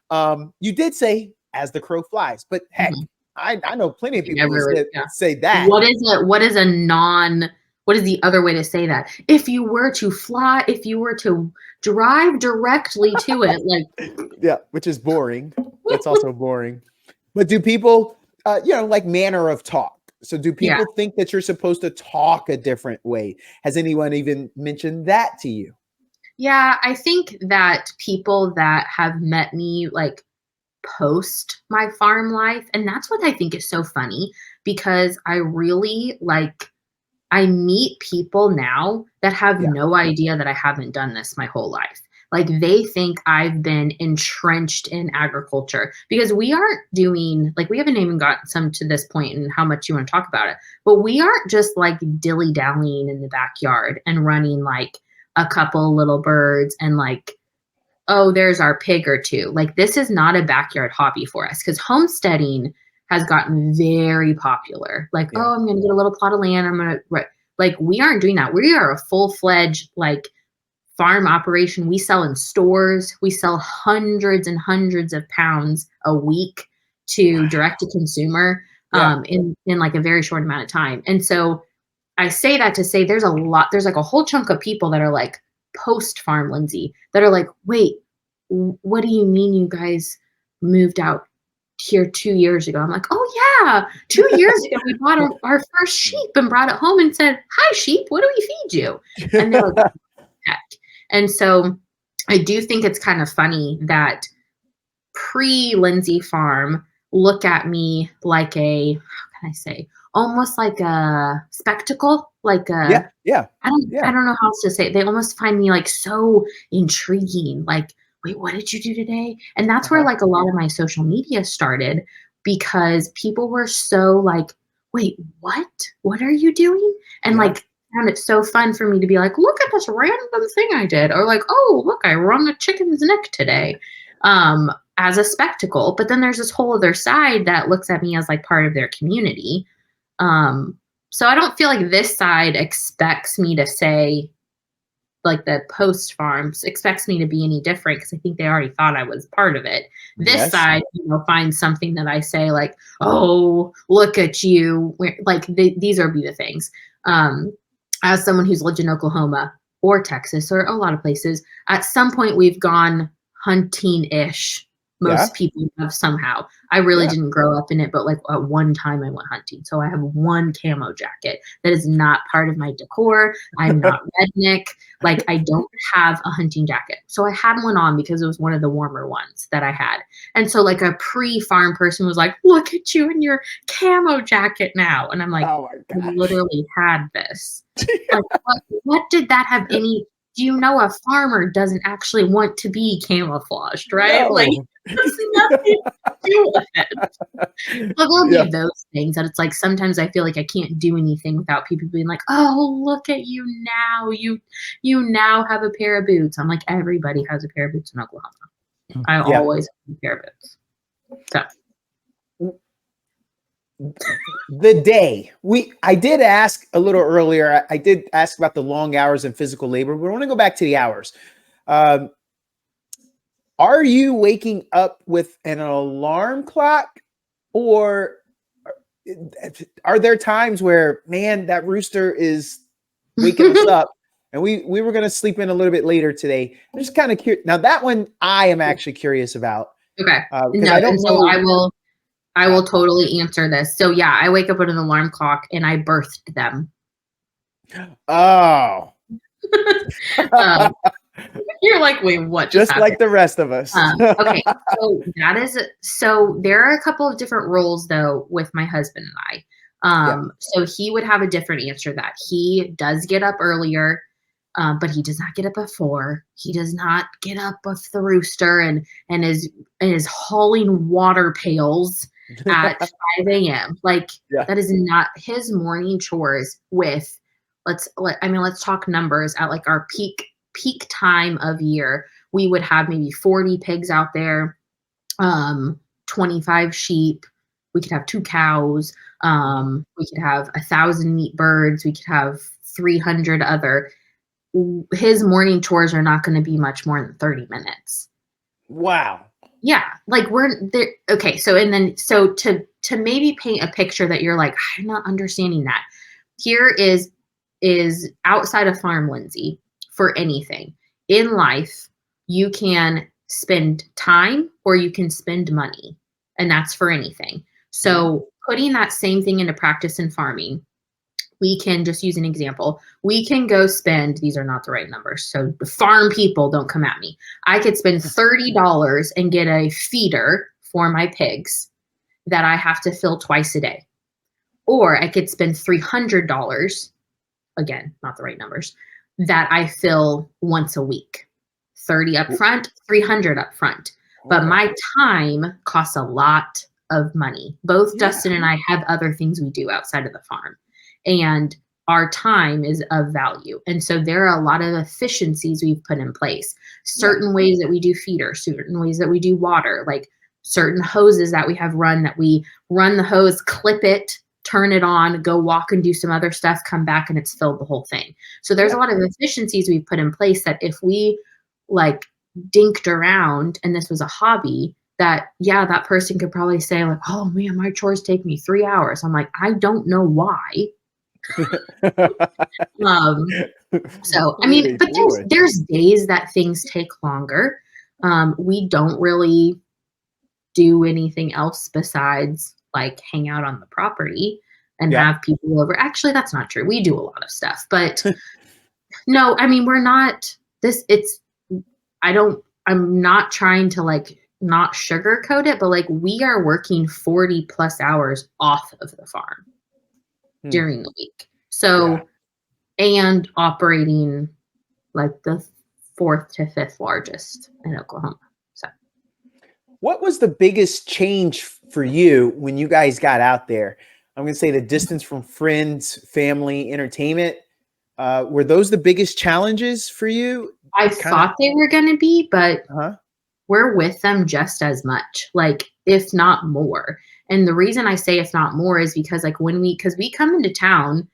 You did say as the crow flies, but heck, I know plenty of people who say that. What is it? What is the other way to say that? If you were to fly, if you were to drive directly to it, like which is boring. That's also boring. But do people like manner of talk? So do people think that you're supposed to talk a different way? Has anyone even mentioned that to you? Yeah, I think that people that have met me like post my farm life, and that's what I think is so funny, because I really I meet people now that have no idea that I haven't done this my whole life. Like they think I've been entrenched in agriculture, because we aren't doing, like, we haven't even gotten some to this point and how much you want to talk about it, but we aren't just like dilly-dallying in the backyard and running like a couple little birds and like, oh, there's our pig or two. Like this is not a backyard hobby for us, because homesteading has gotten very popular. Like, oh, I'm going to get a little plot of land. I'm going to, like, we aren't doing that. We are a full-fledged, like, farm operation. We sell in stores. We sell hundreds and hundreds of pounds a week to direct to consumer in like a very short amount of time. And so I say that to say there's like a whole chunk of people that are like post farm Lindsay that are like, wait, what do you mean you guys moved out here 2 years ago. I'm like, oh yeah, 2 years ago we bought our first sheep and brought it home and said, hi sheep, what do we feed you? And they're like, heck. And so I do think it's kind of funny that pre-Lindsay farm look at me like a, how can I say, almost like a spectacle, like a, I don't know how else to say it. They almost find me like so intriguing, like, wait, what did you do today? And that's where like a lot of my social media started, because people were so like, wait, what are you doing? And like found it so fun for me to be like, look at this random thing I did, or like, oh look, I wrung a chicken's neck today, as a spectacle. But then there's this whole other side that looks at me as like part of their community. So I don't feel like this side expects me to say, like the post farms expects me to be any different, because I think they already thought I was part of it. This side, finds something that I say like, oh, look at you. Like these are be the things. As someone who's lived in Oklahoma or Texas or a lot of places, at some point we've gone hunting-ish. Most people have somehow. I really didn't grow up in it, but like at one time I went hunting. So I have one camo jacket that is not part of my decor. I'm not redneck. Like I don't have a hunting jacket. So I had one on because it was one of the warmer ones that I had. And so like a pre-farm person was like, look at you in your camo jacket now. And I'm like, I literally had this. Like, what did that have any? Do you know a farmer doesn't actually want to be camouflaged, right? No. Like, there's nothing to do with it. But there'll be those things that it's like sometimes I feel like I can't do anything without people being like, oh, look at you now. You now have a pair of boots. I'm like, everybody has a pair of boots in Oklahoma. I always have a pair of boots. So. The day I did ask a little earlier, I did ask about the long hours and physical labor, but I want to go back to the hours. Are you waking up with an alarm clock, or are there times where, man, that rooster is waking us up and we were going to sleep in a little bit later today? I'm just kind of curious. Now that one I am actually curious about. Okay. No, I don't know. I will totally answer this. So yeah, I wake up with an alarm clock and I birthed them. Oh. You're like, wait, what? Just like the rest of us. Okay. So there are a couple of different roles though with my husband and I. So he would have a different answer that he does get up earlier, but he does not get up at 4. He does not get up with the rooster and is hauling water pails at 5 a.m. Like that is not his morning chores. With let's talk numbers. At like our peak time of year, we would have maybe 40 pigs out there, 25 sheep. We could have 2 cows. We could have 1,000 meat birds. We could have 300 other. His morning chores are not going to be much more than 30 minutes. Wow. Yeah, like we're there. Okay, so to maybe paint a picture that you're like, I'm not understanding that. Here is outside of farm Lindsay, for anything in life, you can spend time or you can spend money, and that's for anything. So putting that same thing into practice in farming, we can just use an example. We can go spend, these are not the right numbers, so the farm people don't come at me. I could spend $30 and get a feeder for my pigs that I have to fill twice a day. Or I could spend $300, again, not the right numbers, that I fill once a week. 30 up front, 300 up front. But my time costs a lot of money. Both Dustin and I have other things we do outside of the farm. And our time is of value. And so there are a lot of efficiencies we've put in place. Certain ways that we do feeder, certain ways that we do water, like certain hoses that we have run, that we run the hose, clip it, turn it on, go walk and do some other stuff, come back and it's filled the whole thing. So there's a lot of efficiencies we've put in place that if we like dinked around and this was a hobby, that person could probably say like, oh man, my chores take me 3 hours. I'm like, I don't know why. So I mean, but there's days that things take longer. We don't really do anything else besides like hang out on the property and have people over. Actually, that's not true. We do a lot of stuff, but no, I mean, we're not I'm not trying to like not sugarcoat it, but like we are working 40 plus hours off of the farm during the week. So, and operating like the 4th to 5th largest in Oklahoma. So, what was the biggest change for you when you guys got out there? I'm going to say the distance from friends, family, entertainment. Were those the biggest challenges for you? I thought they were going to be, but we're with them just as much, like if not more. And the reason I say if not more is because like because we come into town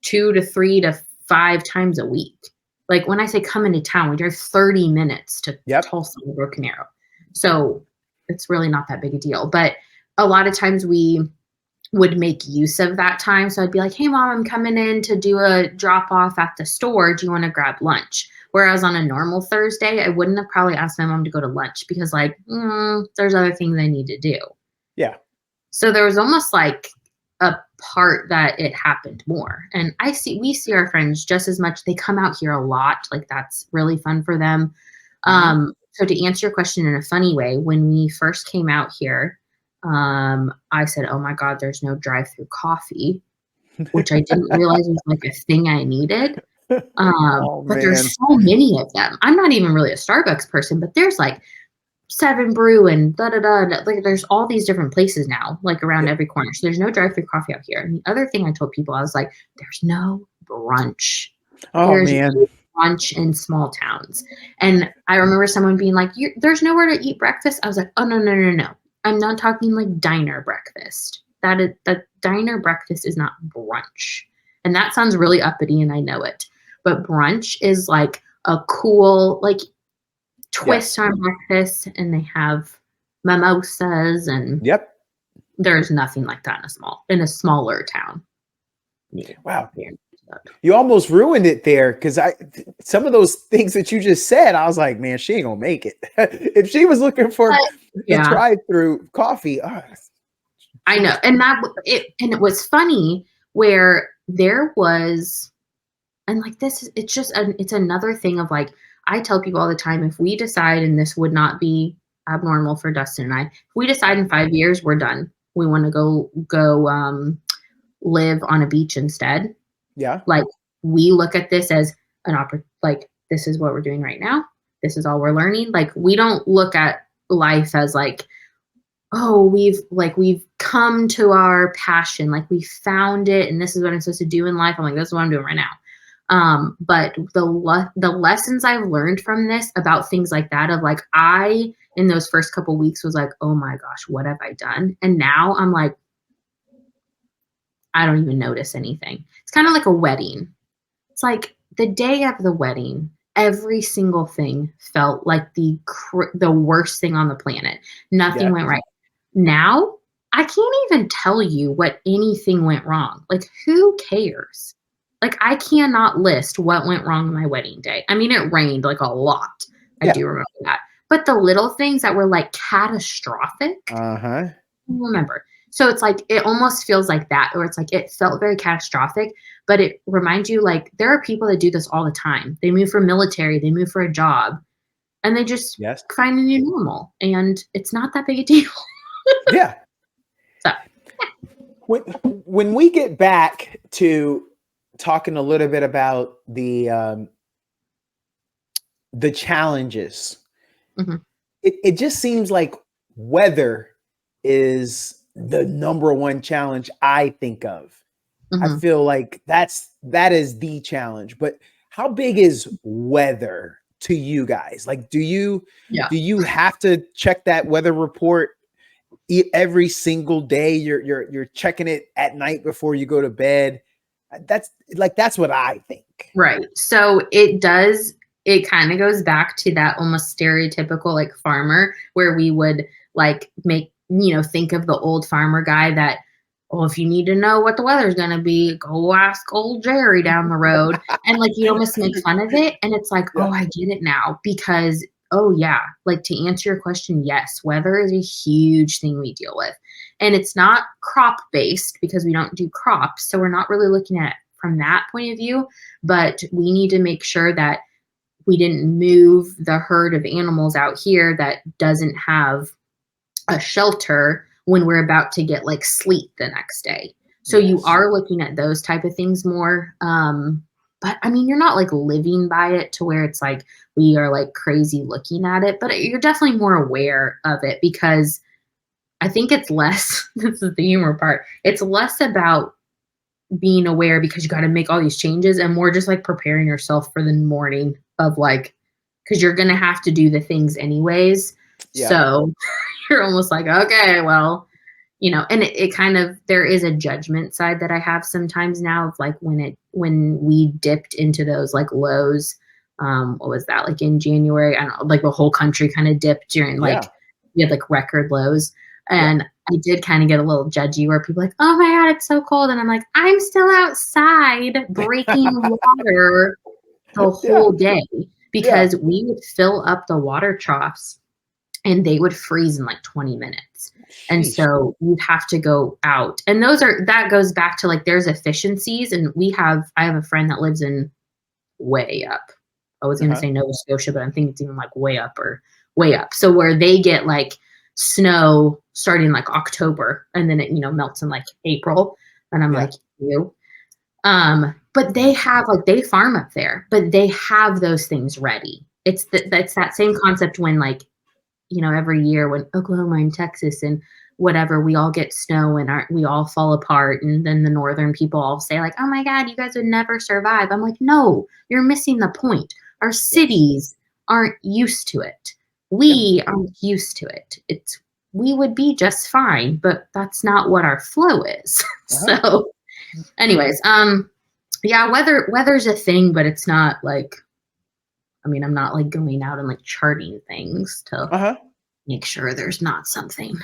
2 to 3 to 5 times a week. Like when I say come into town, we drive 30 minutes to Tulsa and Broken Arrow. So it's really not that big a deal. But a lot of times we would make use of that time. So I'd be like, hey mom, I'm coming in to do a drop off at the store. Do you want to grab lunch? Whereas on a normal Thursday, I wouldn't have probably asked my mom to go to lunch because like, there's other things I need to do. Yeah. So there was almost like a part that it happened more. And we see our friends just as much. They come out here a lot. Like that's really fun for them. So to answer your question in a funny way, when we first came out here, I said, oh my God, there's no drive-through coffee, which I didn't realize was like a thing I needed. But there's so many of them. I'm not even really a Starbucks person, but there's like 7 Brew and like there's all these different places now, like around every corner. So there's no drive-through coffee out here. And the other thing I told people, I was like, there's no brunch. There's no brunch in small towns. And I remember someone being like, there's nowhere to eat breakfast. I was like, oh no. I'm not talking like diner breakfast. That diner breakfast is not brunch. And that sounds really uppity and I know it. But brunch is like a cool like twist on breakfast, and they have mimosas and there's nothing like that in a smaller town. Wow. You almost ruined it there because some of those things that you just said, I was like, man, she ain't gonna make it. If she was looking for a drive-through coffee, I know. And it was funny where there was, and like it's another thing of like, I tell people all the time, if we decide, and this would not be abnormal for Dustin and I, if we decide in 5 years, we're done. We want to go live on a beach instead. Yeah. Like we look at this as an like this is what we're doing right now. This is all we're learning. Like we don't look at life as like, oh, we've come to our passion. Like we found it and this is what I'm supposed to do in life. I'm like, this is what I'm doing right now. But the lessons I've learned from this about things like that of like, in those first couple weeks was like, oh my gosh, what have I done? And now I'm like, I don't even notice anything. It's kind of like a wedding. It's like the day of the wedding, every single thing felt like the worst thing on the planet. Nothing went right. Now, I can't even tell you what anything went wrong. Like, who cares? Like, I cannot list what went wrong on my wedding day. I mean, it rained like a lot. I do remember that. But the little things that were like catastrophic, I remember. So it's like, it almost feels like that, or it's like, it felt very catastrophic, but it reminds you like there are people that do this all the time. They move for military, they move for a job, and they just find a new normal. And it's not that big a deal. Yeah. So when we get back to talking a little bit about the challenges, it just seems like weather is the number one challenge I think of. I feel like that is the challenge. But how big is weather to you guys? Like, do you have to check that weather report every single day? You're checking it at night before you go to bed. That's what I think. Right. So it does. It kind of goes back to that almost stereotypical like farmer where we would like think of the old farmer guy that, well, if you need to know what the weather's going to be, go ask old Jerry down the road. And like, you almost make fun of it. And it's like, oh, I get it now, because oh yeah, like to answer your question, yes, weather is a huge thing we deal with. And it's not crop based because we don't do crops. So we're not really looking at it from that point of view, but we need to make sure that we didn't move the herd of animals out here that doesn't have a shelter when we're about to get like sleet the next day. So you are looking at those type of things more. But I mean, you're not like living by it to where it's like we are like crazy looking at it, but you're definitely more aware of it because I think it's less, this is the humor part, it's less about being aware because you got to make all these changes and more just like preparing yourself for the morning of like, because you're going to have to do the things anyways. Yeah. So you're almost like, okay, well, you know, and it kind of, there is a judgment side that I have sometimes now of like when we dipped into those like lows, what was that, like in January, I don't know, like the whole country kind of dipped during like, we had like record lows. And I did kind of get a little judgy where people are like, oh my God, it's so cold. And I'm like, I'm still outside breaking water the whole day because we would fill up the water troughs and they would freeze in like 20 minutes. And so you'd have to go out. And that goes back to like, there's efficiencies. And I have a friend that lives in way up. I was going to say Nova Scotia, but I'm thinking it's even like way up. So where they get like snow starting like October and then it, you know, melts in like April. And I'm like, ew. But they have like, they farm up there, but they have those things ready. It's that same concept when like, you know, every year when Oklahoma and Texas and whatever, we all get snow and we all fall apart. And then the northern people all say like, oh my God, you guys would never survive. I'm like, no, you're missing the point. Our cities aren't used to it. We aren't used to it. We would be just fine, but that's not what our flow is. So anyways, weather's a thing, but it's not like, I mean, I'm not like going out and like charting things to make sure there's not something.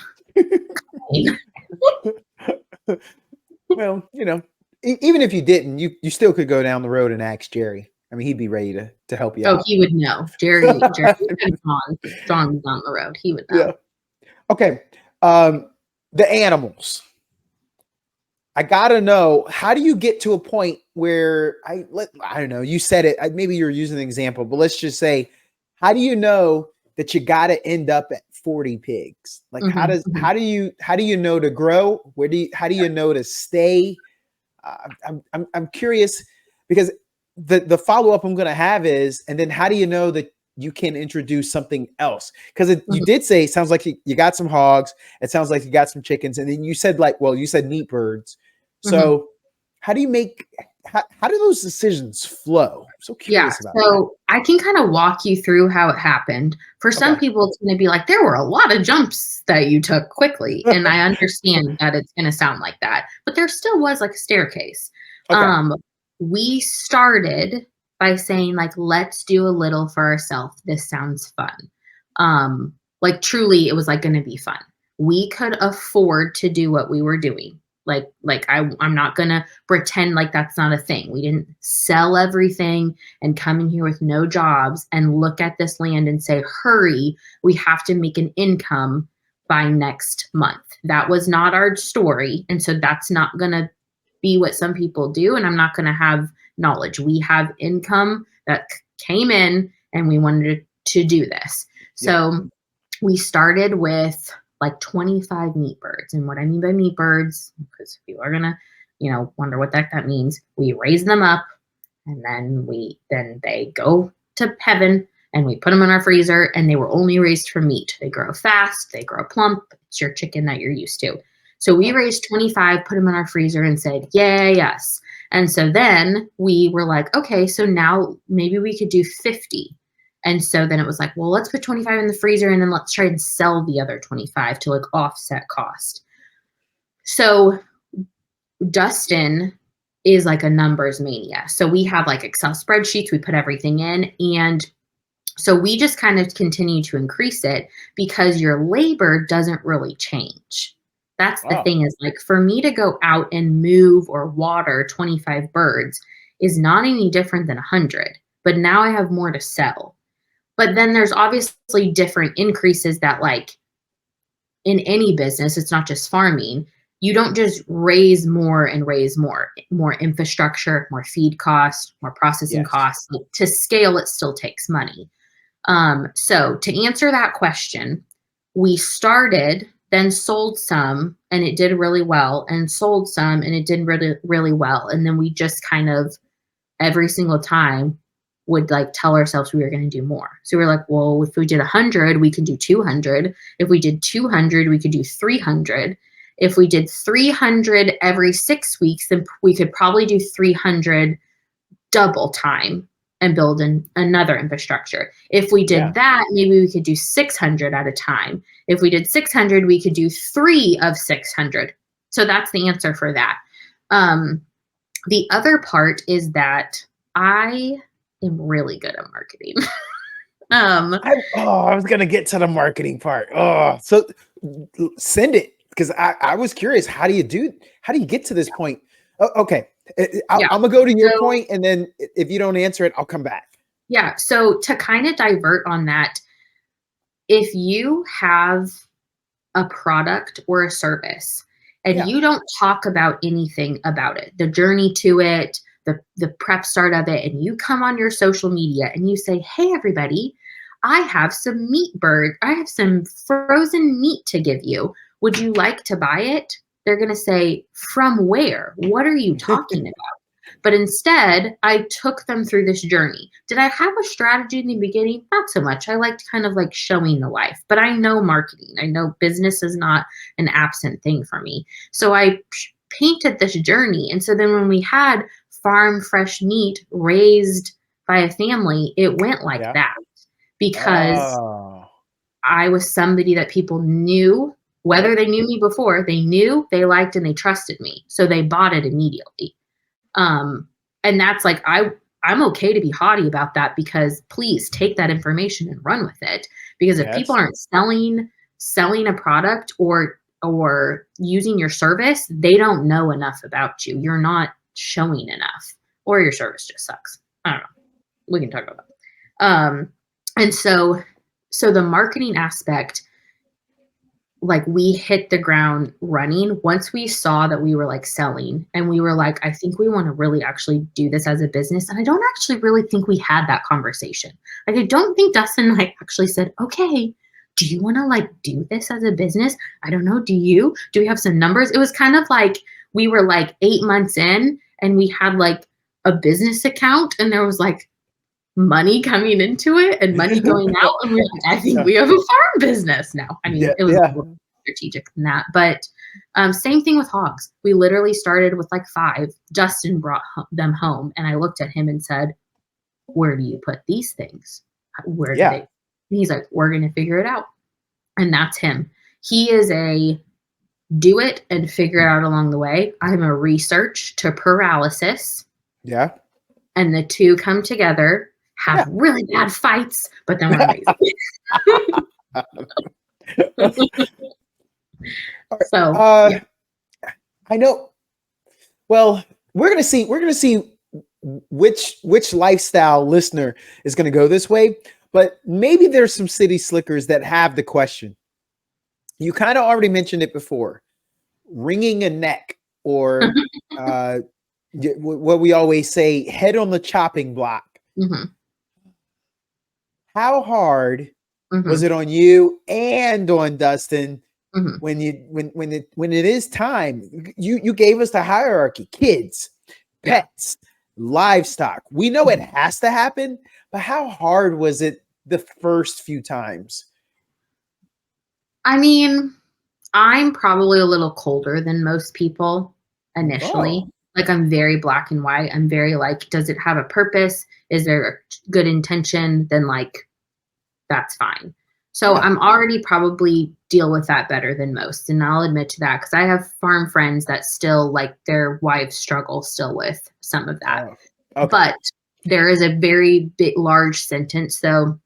Well, you know, even if you didn't, you still could go down the road and ask Jerry. I mean, he'd be ready to help you out. Oh, he would know. Jerry John's on the road. He would know. Yeah. Okay. The animals. I gotta know, how do you get to a point where I don't know, you said it, maybe you're using an example, but let's just say, how do you know that you got to end up at 40 pigs? Like how do you know to grow? How do you know to stay? I'm curious because the follow-up I'm going to have is, and then how do you know that you can introduce something else? Because you did say, it sounds like you got some hogs. It sounds like you got some chickens. And then you said you said meat birds. So how do those decisions flow? I'm so curious about that. So I can kind of walk you through how it happened. For some people, it's going to be like, there were a lot of jumps that you took quickly. And I understand that it's going to sound like that, but there still was like a staircase. We started by saying like, let's do a little for ourselves. This sounds fun. Like truly it was like going to be fun. We could afford to do what we were doing. I'm not going to pretend like that's not a thing. We didn't sell everything and come in here with no jobs and look at this land and say, hurry, we have to make an income by next month. That was not our story. And so that's not going to be what some people do. And I'm not going to have knowledge. We have income that came in and we wanted to do this. So we started with like 25 meat birds. And what I mean by meat birds, because people are gonna, wonder what that means. We raise them up and then they go to heaven and we put them in our freezer and they were only raised for meat. They grow fast, they grow plump. It's your chicken that you're used to. So we raised 25, put them in our freezer and said, yay, yes. And so then we were like, okay, so now maybe we could do 50. And so then it was like, well, let's put 25 in the freezer and then let's try and sell the other 25 to like offset cost. So Dustin is like a numbers mania. So we have like Excel spreadsheets, we put everything in. And so we just kind of continue to increase it because your labor doesn't really change. That's the thing is like for me to go out and move or water 25 birds is not any different than 100, but now I have more to sell. But then there's obviously different increases that, like, in any business, it's not just farming. You don't just raise more and raise more infrastructure, more feed costs, more processing costs. Like, to scale, it still takes money. So to answer that question, we started, then sold some, and it did really well, and sold some, and it did really, really well. And then we just kind of every single time would like tell ourselves we were going to do more. So we're like, well, if we did 100, we could do 200. If we did 200, we could do 300. If we did 300 every 6 weeks, then we could probably do 300 double time and build another infrastructure. If we did that, maybe we could do 600 at a time. If we did 600, we could do 3 of 600. So that's the answer for that. The other part is that I am really good at marketing. I was gonna get to the marketing part. So send it, because I was curious. How do you get to this point? Okay, I'm gonna go to your point, and then if you don't answer it, I'll come back. Yeah. So to kind of divert on that, if you have a product or a service and you don't talk about anything about it, the journey to it, the prep start of it, and you come on your social media and you say, hey, everybody, I have some I have some frozen meat to give you. Would you like to buy it? They're going to say, from where? What are you talking about? But instead, I took them through this journey. Did I have a strategy in the beginning? Not so much. I liked kind of like showing the life, but I know marketing. I know business is not an absent thing for me. So I painted this journey. And so then when we had farm fresh meat raised by a family, it went like that, because I was somebody that people knew, whether they knew me before, they knew, they liked, and they trusted me. So they bought it immediately. And that's like, I'm okay to be haughty about that, because please take that information and run with it. Because if people aren't selling a product or using your service, they don't know enough about you. You're not showing enough, or your service just sucks. I don't know. We can talk about that. And so the marketing aspect, like, we hit the ground running once we saw that we were like selling, and we were like, I think we want to really actually do this as a business. And I don't actually really think we had that conversation. Like, I don't think Dustin like actually said, okay, do you want to like do this as a business? I don't know. Do we have some numbers? It was kind of like, we were like 8 months in, and we had like a business account, and there was like money coming into it and money going out. And we're like, I think we have a farm business now. I mean, it was more strategic than that. But same thing with hogs. We literally started with like 5. Justin brought them home, and I looked at him and said, where do you put these things? Where do they? And he's like, we're going to figure it out. And that's him. He is a do it and figure it out along the way. I'm a research to paralysis. Yeah. And the two come together, have really bad fights, but then we're amazing. So I know. Well, we're gonna see which lifestyle listener is gonna go this way, but maybe there's some city slickers that have the question. You kind of already mentioned it before, wringing a neck, or what we always say, head on the chopping block. Mm-hmm. How hard was it on you and on Dustin when it is time? You gave us the hierarchy: kids, pets, livestock. We know it has to happen, but how hard was it the first few times? I mean, I'm probably a little colder than most people initially. Like, I'm very black and white. I'm very like, does it have a purpose? Is there a good intention? Then like, that's fine. So I'm already probably deal with that better than most. And I'll admit to that, because I have farm friends that still, like, their wives struggle still with some of that. But there is a very large sentence though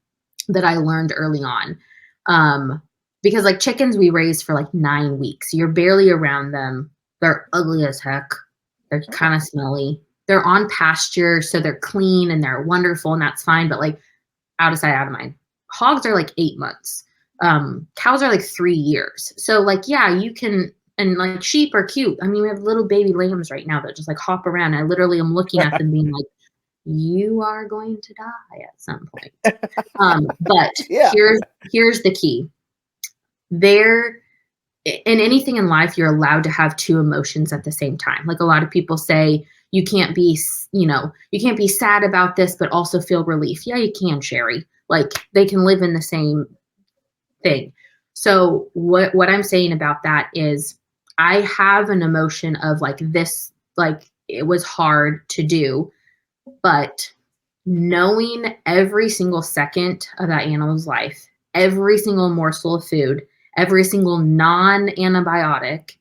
that I learned early on. Because like chickens we raise for like 9 weeks. You're barely around them. They're ugly as heck. They're kind of smelly. They're on pasture, so they're clean and they're wonderful, and that's fine. But like, out of sight, out of mind. hogs are like 8 months. Cows are like 3 years. So like, yeah, you can, and like sheep are cute. I mean, we have little baby lambs right now that just like hop around. I literally am looking at them being like, you are going to die at some point. But Yeah. here's the key. There, in anything in life, you're allowed to have two emotions at the same time. Like a lot of people say, you can't be sad about this, but also feel relief. Yeah, you can, Sherry. Like they can live in the same thing. So what I'm saying about that is I have an emotion of like this, like it was hard to do, but knowing every single second of that animal's life, every single morsel of food, every single non-antibiotic,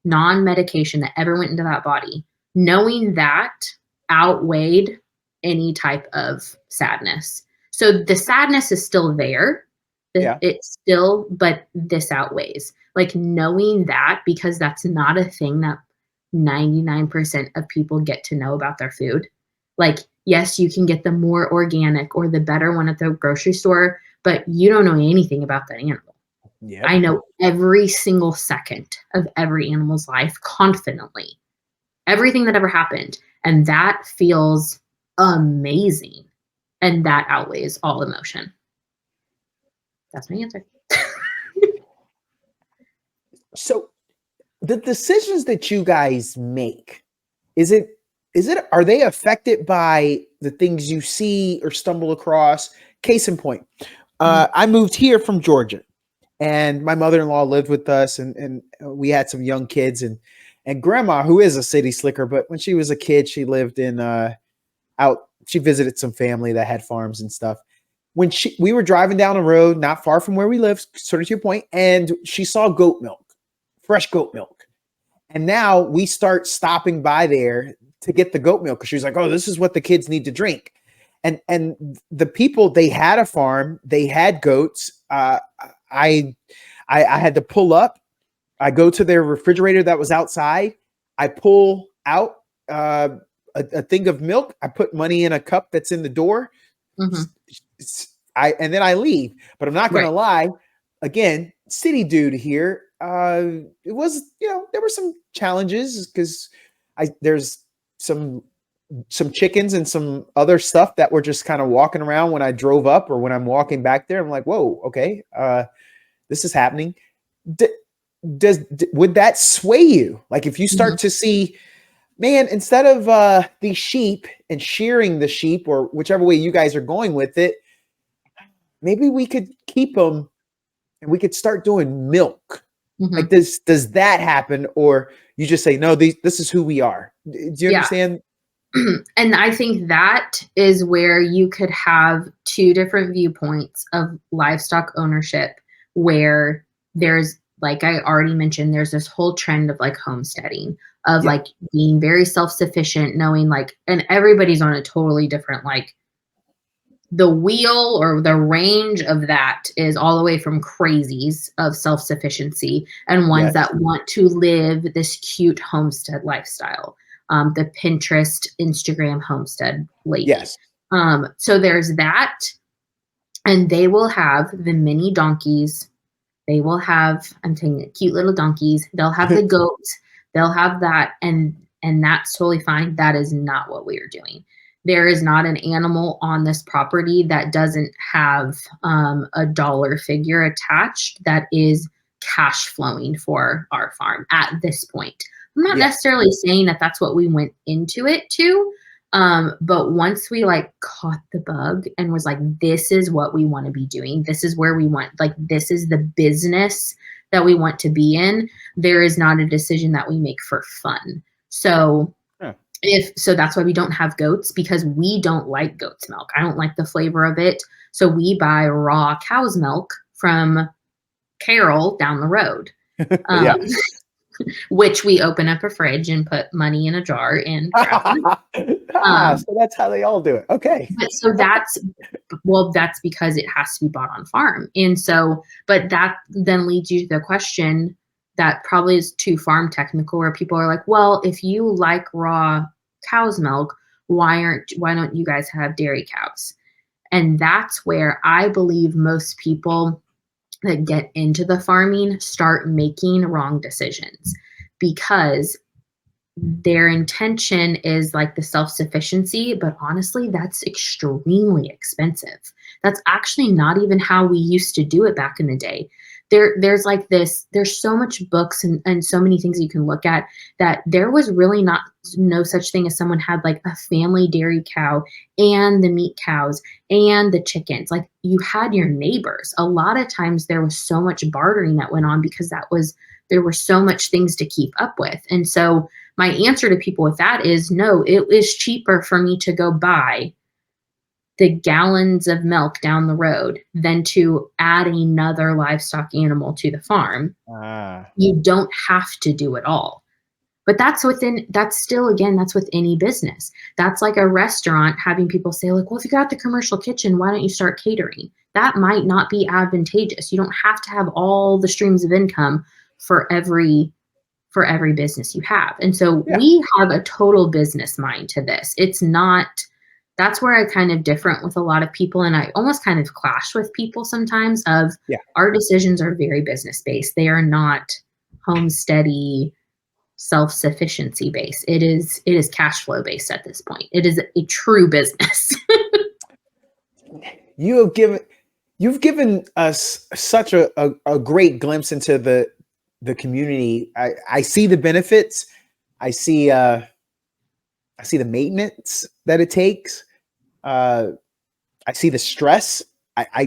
non-medication that ever went into that body, knowing that outweighed any type of sadness. So the sadness is still there. Yeah. It's still, but this outweighs. Like knowing that, because that's not a thing that 99% of people get to know about their food. Like, yes, you can get the more organic or the better one at the grocery store, but you don't know anything about that animal. Yep. I know every single second of every animal's life confidently, everything that ever happened. And that feels amazing. And that outweighs all emotion. That's my answer. So the decisions that you guys make, are they affected by the things you see or stumble across? Case in point, I moved here from Georgia, and my mother-in-law lived with us, and we had some young kids, and grandma, who is a city slicker, but when she was a kid, she lived in she visited some family that had farms and stuff. When we were driving down the road, not far from where we live, sort of to your point, and she saw goat milk, fresh goat milk. And now we start stopping by there to get the goat milk, because she was like, oh, this is what the kids need to drink. And the people, they had a farm, they had goats. I had to pull up. I go to their refrigerator that was outside. I pull out a thing of milk. I put money in a cup that's in the door. Mm-hmm. And then I leave. But I'm not going to lie. Again, city dude here. It was, there were some challenges because there's some chickens and some other stuff that were just kind of walking around when I drove up, or when I'm walking back there. I'm like, whoa, okay, this is happening. Would that sway you? Like if you start to see, man, instead of these sheep and shearing the sheep, or whichever way you guys are going with it, maybe we could keep them and we could start doing milk. Mm-hmm. Like does that happen? Or you just say, no, this is who we are. Do you understand? And I think that is where you could have two different viewpoints of livestock ownership, where there's, like I already mentioned, there's this whole trend of like homesteading, of like being very self-sufficient, knowing like, and everybody's on a totally different, like the wheel or the range of that is all the way from crazies of self-sufficiency and ones that want to live this cute homestead lifestyle. The Pinterest, Instagram homestead lady. Yes. So there's that, and they will have the mini donkeys. They will have, I'm saying cute little donkeys. They'll have the goats. They'll have that. And that's totally fine. That is not what we are doing. There is not an animal on this property that doesn't have a dollar figure attached that is cash flowing for our farm at this point. I'm not necessarily saying that that's what we went into it to, but once we like caught the bug and was like, this is what we want to be doing. This is where we want, like, this is the business that we want to be in. There is not a decision that we make for fun. So so that's why we don't have goats, because we don't like goat's milk. I don't like the flavor of it. So we buy raw cow's milk from Carol down the road. Which we open up a fridge and put money in a jar and so that's how they all do it. Okay. But so that's because it has to be bought on farm. And so, but that then leads you to the question that probably is too farm technical, where people are like, well, if you like raw cow's milk, why don't you guys have dairy cows? And that's where I believe most people that get into the farming start making wrong decisions, because their intention is like the self-sufficiency, but honestly, that's extremely expensive. That's actually not even how we used to do it back in the day. There's like this, there's so much books and so many things you can look at, that there was really no such thing as someone had like a family dairy cow and the meat cows and the chickens. Like, you had your neighbors. A lot of times there was so much bartering that went on, because there were so much things to keep up with. And so my answer to people with that is no, it is cheaper for me to go buy the gallons of milk down the road than to add another livestock animal to the farm. You don't have to do it all. But that's with any business. That's like a restaurant having people say, like, well, if you got the commercial kitchen, why don't you start catering? That might not be advantageous. You don't have to have all the streams of income for every business you have. And so we have a total business mind to this. It's not, that's where I kind of different with a lot of people. And I almost kind of clash with people sometimes of our decisions are very business based. They are not homesteady, self-sufficiency based. It is cash flow based at this point. It is a true business. You've given us such a great glimpse into the community. I see the benefits. I see the maintenance that it takes. I see the stress.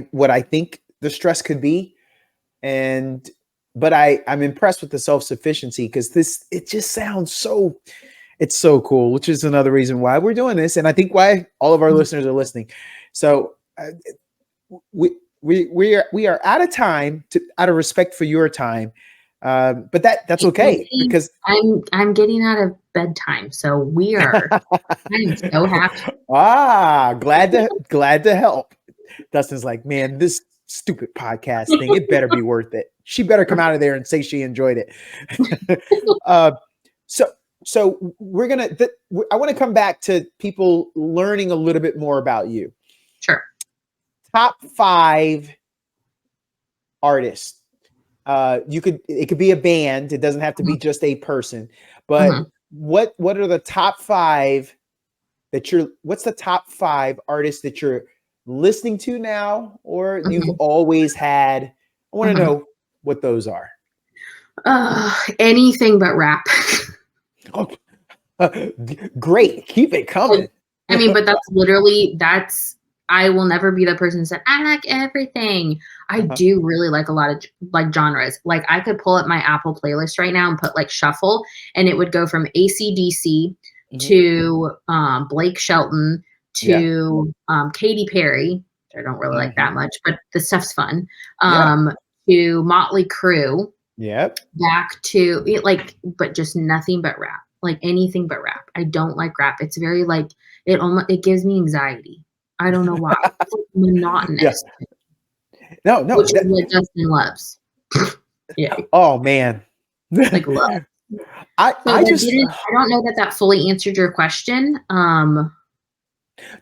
What I think the stress could be, but I'm impressed with the self-sufficiency, because it just sounds it's so cool, which is another reason why we're doing this, and I think why all of our listeners are listening. So we are out of time, out of respect for your time. But that's okay, because I'm getting out of bedtime, so we are. I'm so happy. Glad to help. Dustin's like, man, this stupid podcast thing, it better be worth it. She better come out of there and say she enjoyed it. So we're gonna. I want to come back to people learning a little bit more about you. Sure. Top 5 artists. It could be a band. It doesn't have to be just a person, but what are the top 5 what's the top 5 artists that you're listening to now, or you've always had? I want to know what those are. Anything but rap. Great. Keep it coming. I mean, but I will never be the person that said, I like everything. I do really like a lot of like genres. Like, I could pull up my Apple playlist right now and put like shuffle, and it would go from AC/DC to Blake Shelton to Katy Perry. I don't really like that much, but the stuff's fun. To Motley Crue. Yep. Back to like, but just nothing but rap. Like, anything but rap. I don't like rap. It's very like, it gives me anxiety. I don't know why. It's like monotonous. No. Which is what Justin loves. Yeah. Oh man. Like, love. I don't know that fully answered your question. No,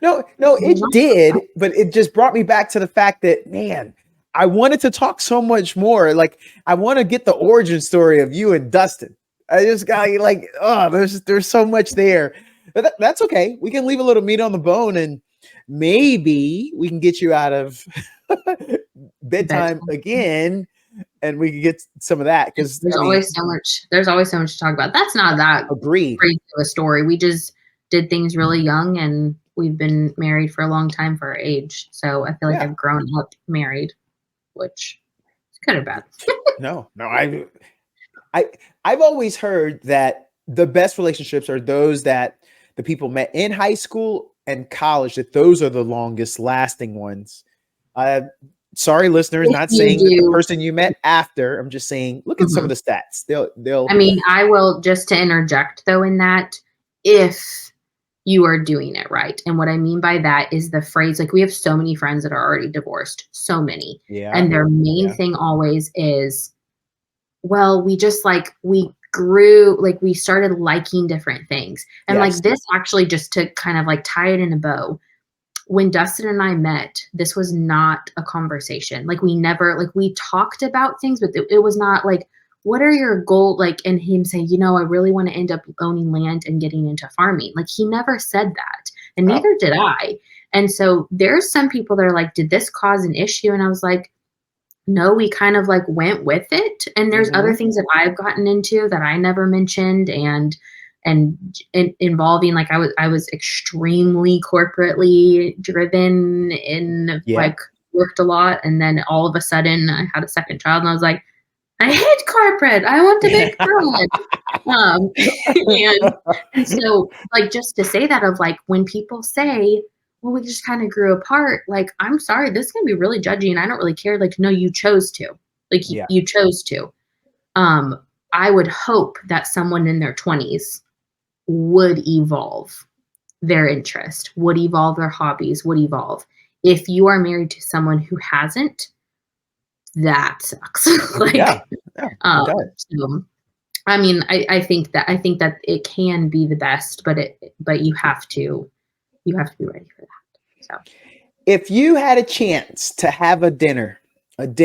it did, but it just brought me back to the fact that, man, I wanted to talk so much more. Like, I want to get the origin story of you and Dustin. I just got like, there's so much there, but that's okay. We can leave a little meat on the bone, and maybe we can get you out of bedtime again, and we can get some of that, because there's always so much to talk about. That's not that agreed crazy of a story. We just did things really young, and we've been married for a long time for our age. So I feel like I've grown up married, which is kind of bad. No, I've always heard that the best relationships are those that the people met in high school and college, that those are the longest lasting ones. Sorry, listeners, not saying that the person you met after. I'm just saying, look at some of the stats. They'll. I mean, I will, just to interject though in that, if you are doing it right. And what I mean by that is the phrase, like, we have so many friends that are already divorced, so many. Yeah. And their main thing always is, well, we grew, like, we started liking different things. And like this, actually, just to kind of like tie it in a bow, when Dustin and I met, this was not a conversation. Like we talked about things, but it was not like, what are your goals? Like, and him saying, I really want to end up owning land and getting into farming. Like, he never said that, and neither did I. And so there's some people that are like, did this cause an issue? And I was like, no, we kind of like went with it. And there's other things that I've gotten into that I never mentioned, and involving, like, I was extremely corporately driven and like worked a lot. And then all of a sudden I had a second child and I was like, I hate corporate. I want to make fun. And so, like, just to say that, of like, when people say, well, we just kind of grew apart, like, I'm sorry, this can be really judgy and I don't really care. Like, no, you chose to. Like, you chose to. I would hope that someone in their 20s would evolve their interest, would evolve their hobbies, would evolve. If you are married to someone who hasn't, that sucks. Like, so, I mean, I think that it can be the best, but you have to be ready for that. So, if you had a chance to have a dinner at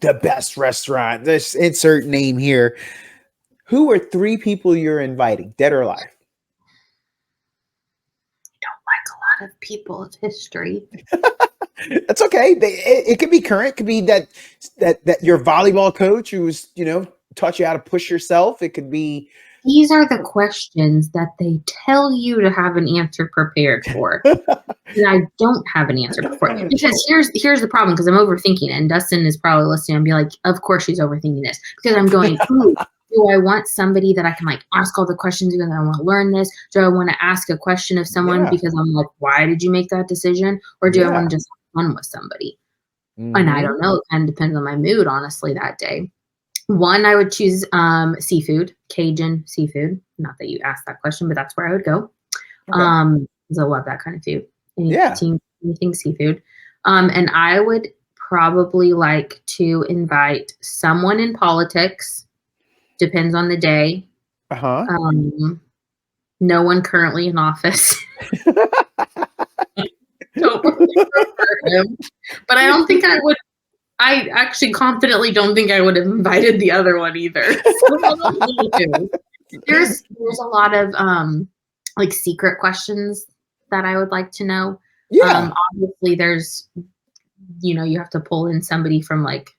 the best restaurant, this insert name here, who are 3 people you're inviting, dead or alive? I don't like a lot of people of history. That's okay. It could be current. It could be that your volleyball coach who's, taught you how to push yourself. It could be. These are the questions that they tell you to have an answer prepared for. And I don't have an answer for it. Because here's the problem, because I'm overthinking it. And Dustin is probably listening and be like, of course she's overthinking this. Because I'm going, ooh, do I want somebody that I can like ask all the questions because I want to learn this? Do I want to ask a question of someone because I'm like, why did you make that decision? Or do I want to just have fun with somebody? And I don't know. It kind of depends on my mood, honestly, that day. One, I would choose seafood, Cajun seafood. Not that you asked that question, but that's where I would go. Because I love that kind of food. Anything seafood. And I would probably like to invite someone in politics. Depends on the day. No one currently in office. Don't really prefer him. But I don't think I would. I actually confidently don't think I would have invited the other one either. There's a lot of like secret questions that I would like to know. Obviously there's, you have to pull in somebody from like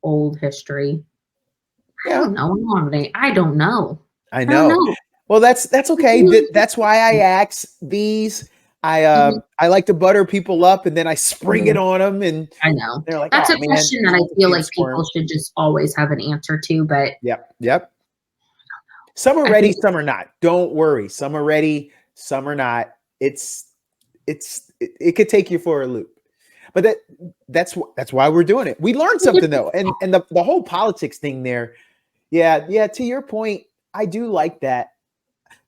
old history. I don't know. I don't know. I know. Well, that's okay. That's why I ask these. I like to butter people up and then I spring it on them, and I know they're like, that's a question that I feel like people should just always have an answer to. But yep. Some are ready, some are not. Don't worry. Some are ready, some are not. It could take you for a loop. But that's why we're doing it. We learned something though, and the whole politics thing there. Yeah. To your point, I do like that.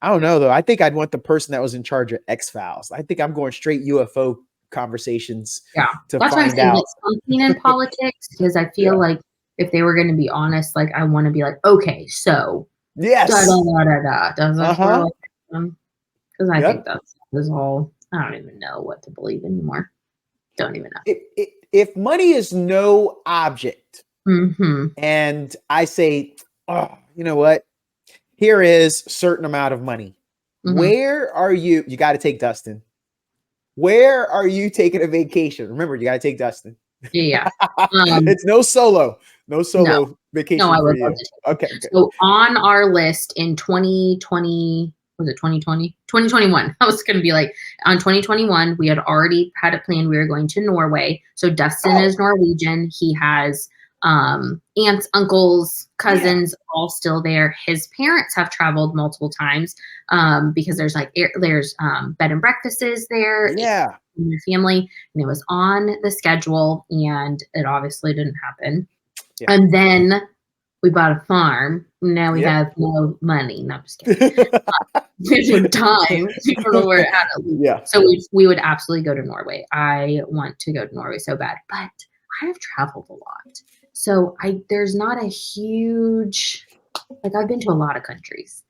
I don't know though. I think I'd want the person that was in charge of X-Files. I think I'm going straight UFO conversations. To that's find why I'm saying out. something in politics, because I feel like if they were going to be honest, like I want to be like, okay, so yes, because I think that's all. I don't even know what to believe anymore. Don't even know. If money is no object, and I say, oh, you know what? Here is a certain amount of money. Where are you? You got to take Dustin. Where are you taking a vacation? Remember, you got to take Dustin. Yeah. It's no solo vacation. No, I would for you. Okay. So on our list in 2020, was it 2020? 2021. I was going to be like, on 2021, we had already had a plan. We were going to Norway. So Dustin is Norwegian. He has aunts, uncles, cousins, all still there. His parents have traveled multiple times because there's bed and breakfasts there. In your family, and it was on the schedule, and it obviously didn't happen. And then we bought a farm. Now we have no money. No, I'm just kidding. There's no time. We don't know where it had. So we would absolutely go to Norway. I want to go to Norway so bad, but I have traveled a lot. So there's not a huge, like, I've been to a lot of countries.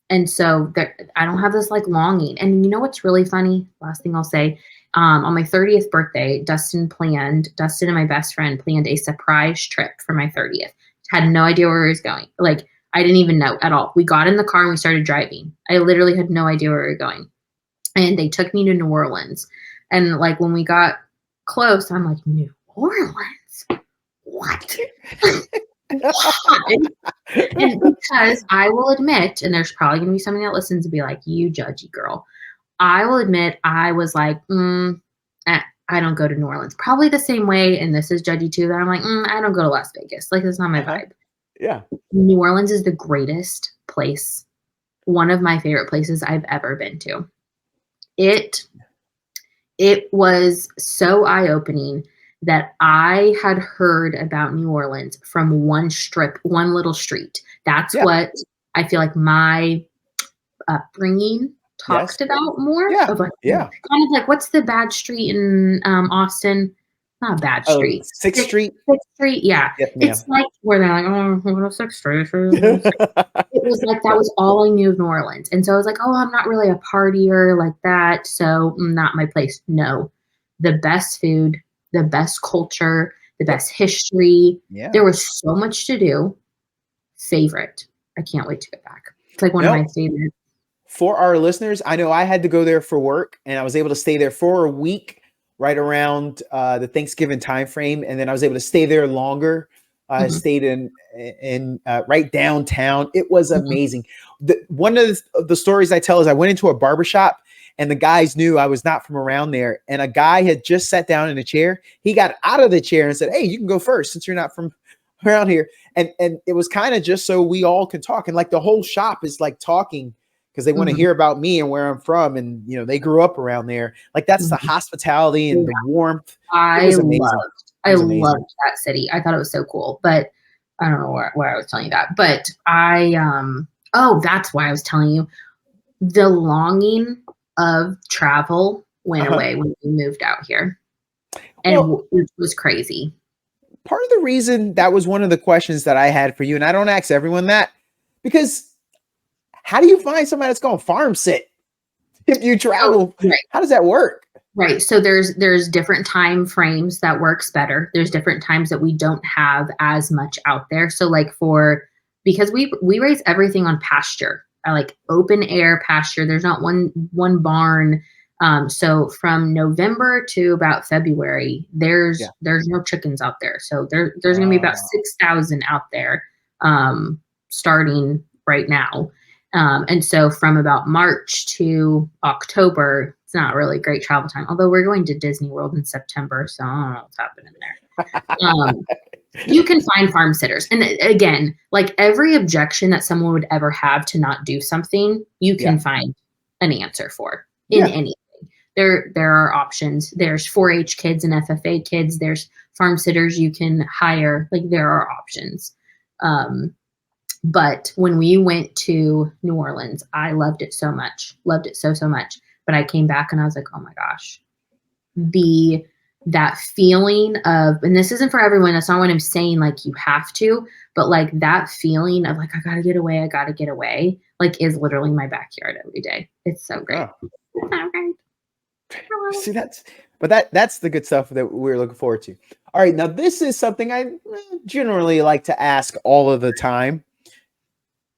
And so I don't have this like longing. And you know what's really funny? Last thing I'll say, on my 30th birthday, Dustin and my best friend planned a surprise trip for my 30th. Had no idea where he was going. Like, I didn't even know at all. We got in the car and we started driving. I literally had no idea where we were going. And they took me to New Orleans. And like when we got close, I'm like, New Orleans? What? Why? And because I will admit, and there's probably going to be somebody that listens and be like, you judgy girl. I will admit I was like, I don't go to New Orleans. Probably the same way, and this is judgy too, that I'm like, I don't go to Las Vegas. Like, it's not my vibe. Yeah. New Orleans is the greatest place. One of my favorite places I've ever been to. It was so eye-opening that I had heard about New Orleans from one little street. That's what I feel like my upbringing talked about more. Yeah. Of like, yeah. Kind of like, what's the bad street in Austin? Not a bad street. 6th Street? 6th Street, yeah. Yes, it's like where they're like, oh, what a 6th Street. It was like that was all I knew of New Orleans. And so I was like, oh, I'm not really a partier like that. So not my place. No. The best food, the best culture, the best history. Yeah. There was so much to do. Favorite. I can't wait to get back. It's like one of my favorites. For our listeners, I know I had to go there for work, and I was able to stay there for a week right around the Thanksgiving time frame. And then I was able to stay there longer. I stayed in right downtown. It was amazing. One of the stories I tell is I went into a barbershop and the guys knew I was not from around there. And a guy had just sat down in a chair. He got out of the chair and said, hey, you can go first since you're not from around here. And it was kind of just so we all can talk. And like the whole shop is like talking because they want to hear about me and where I'm from. And, you know, they grew up around there. Like that's the hospitality and the warmth. I loved that city. I thought it was so cool, but I don't know where I was telling you that, but that's why I was telling you the longing of travel went away when we moved out here, and it was crazy. Part of the reason that was one of the questions that I had for you, and I don't ask everyone that, because how do you find somebody that's going to farm sit if you travel? Right. How does that work? Right. So there's different time frames that works better. There's different times that we don't have as much out there. So like because we raise everything on pasture, like open air pasture. There's not one barn. So from November to about February, there's no chickens out there. So there's going to be about 6,000 out there, starting right now. And so from about March to October, it's not really great travel time, although we're going to Disney World in September. So I don't know what's happening there. You can find farm sitters. And again, like every objection that someone would ever have to not do something, you can find an answer for in anything. There are options. There's 4-H kids and FFA kids. There's farm sitters you can hire. Like there are options. But when we went to New Orleans, I loved it so much. Loved it so much. But I came back and I was like, oh my gosh, that feeling of, and this isn't for everyone. That's not what I'm saying. Like you have to, but like that feeling of like, I gotta get away, like is literally my backyard every day. It's so great. See, that's the good stuff that we're looking forward to. All right. Now this is something I generally like to ask all of the time.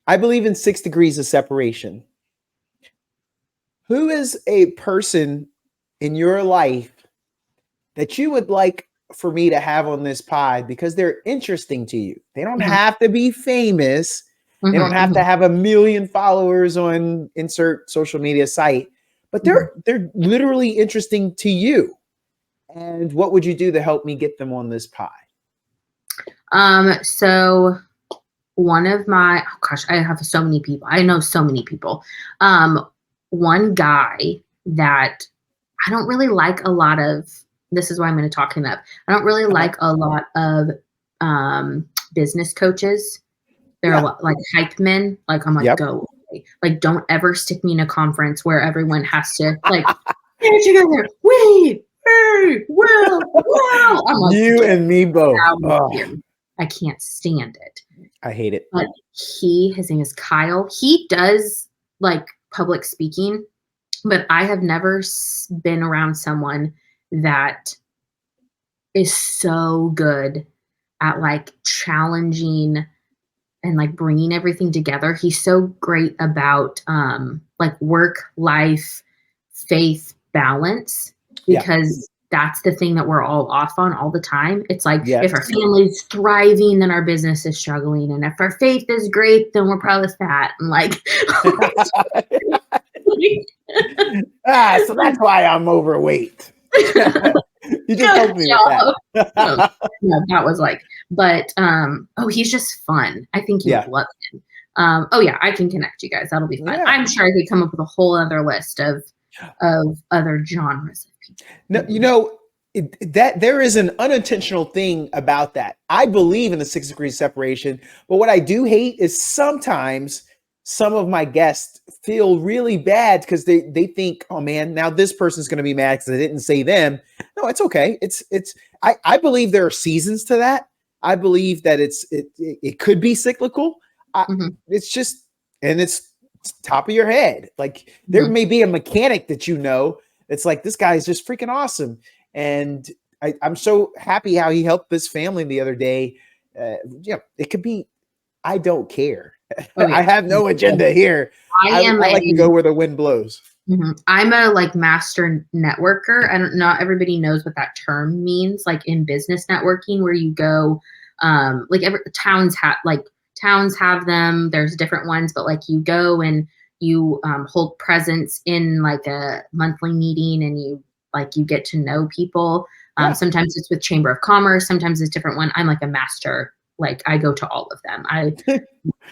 I believe in 6 degrees of separation. Who is a person in your life that you would like for me to have on this pod because they're interesting to you? They don't have to be famous. They don't have to have 1 million followers on insert social media site, but they're literally interesting to you. And what would you do to help me get them on this pod? So one of my, I have so many people. I know so many people. One guy that I don't really like a lot of, this is why I'm going to talk him up. I don't really like a lot of business coaches. They're a lot, like hype men. Like I'm like, go away. Like don't ever stick me in a conference where everyone has to like, get together. Wait, hey, well. I'm like, you and me both. I can't stand it. I hate it. But his name is Kyle. He does like public speaking, but I have never been around someone that is so good at like challenging and like bringing everything together. He's so great about like work, life, faith balance, because that's the thing that we're all off on all the time. It's like if our family's thriving, then our business is struggling. And if our faith is great, then we're probably fat. And like, so that's why I'm overweight. You just told me with that. No, that was like, but he's just fun. I think you would love him. I can connect you guys. That'll be fun. I'm sure I could come up with a whole other list of other genres of people. No, you know, that there is an unintentional thing about that. I believe in the 6 degrees separation, but what I do hate is sometimes some of my guests feel really bad because they think, oh man, now this person's going to be mad because I didn't say them. No, it's okay. I believe there are seasons to that. I believe that it could be cyclical. It's just, and it's top of your head. Like there may be a mechanic that it's like, this guy is just freaking awesome. And I'm so happy how he helped this family the other day. It could be, I don't care. I have no agenda here. I like to go where the wind blows. I'm a like master networker. Not everybody knows what that term means. Like in business networking, where you go, like towns have them. There's different ones, but like you go and you hold presence in like a monthly meeting, and you get to know people. Sometimes it's with Chamber of Commerce. Sometimes it's a different one. I'm like a master. Like I go to all of them,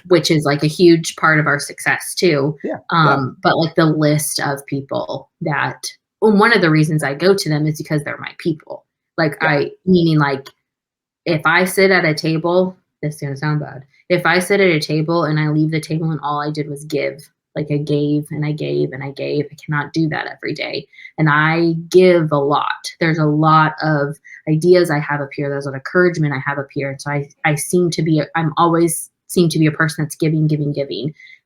which is like a huge part of our success too. But like the list of people that, one of the reasons I go to them is because they're my people. Like meaning like if I sit at a table, this is going to sound bad. If I sit at a table and I leave the table and all I did was give, like I gave and I gave and I gave, I cannot do that every day. And I give a lot. There's a lot of ideas I have up here. There's an encouragement I have up here. And so I'm always seem to be a person that's giving.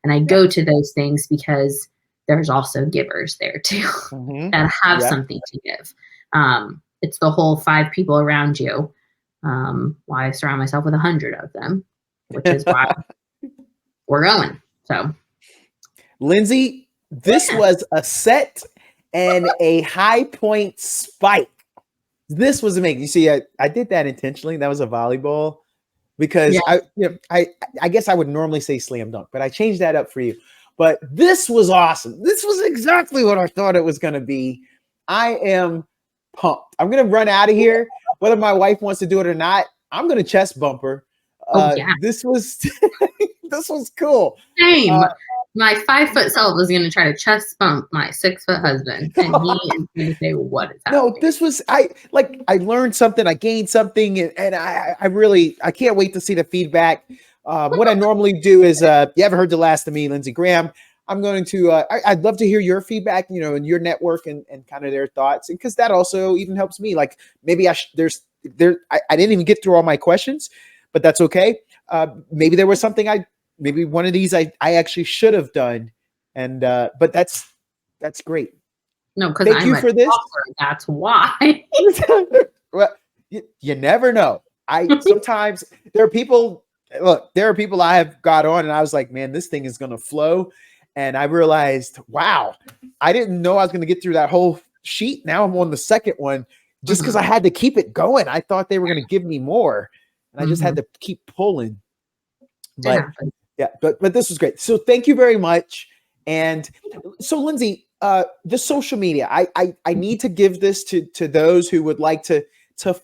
And I go to those things because there's also givers there too that have something to give. It's the whole 5 people around you. Why I surround myself with 100 of them, which is why we're going. So Lindsay, this was a set and a high point spike. This was amazing. You see, I did that intentionally. That was a volleyball because I guess I would normally say slam dunk, but I changed that up for you. But this was awesome. This was exactly what I thought it was going to be. I am pumped. I'm going to run out of here. Whether my wife wants to do it or not, I'm going to chest bump her. This was this was cool. Same. My 5-foot self was going to try to chest bump my 6-foot husband, and he is going to say, "What is happening?" No, this was I learned something, I gained something, and I can't wait to see the feedback. What I normally do is, you ever heard the last of me, Lindsay Graham? I'm going to I'd love to hear your feedback, in your network and kind of their thoughts, because that also even helps me. Like maybe I didn't even get through all my questions, but that's okay. Maybe there was something maybe one of these I actually should have done. And but that's great. No, because I'm for this. That's why. Well, you never know. Sometimes there are people I have got on and I was like, man, this thing is gonna flow. And I realized, wow, I didn't know I was gonna get through that whole sheet. Now I'm on the second one just because I had to keep it going. I thought they were gonna give me more. And I just had to keep pulling. But but this was great. So thank you very much. And so Lindsay, the social media, I need to give this to those who would like to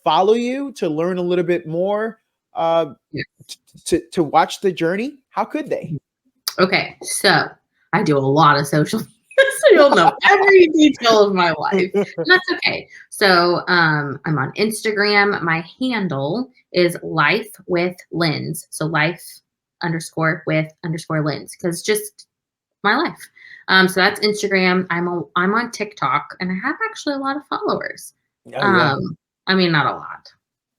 follow you, to learn a little bit more, to watch the journey. How could they? Okay, so I do a lot of social media, so you'll know every detail of my life. And that's okay. So I'm on Instagram. My handle is Life with Linz. So life_with_Linz, because just my life. So that's Instagram. I'm on TikTok, and I have actually a lot of followers. I mean, not a lot.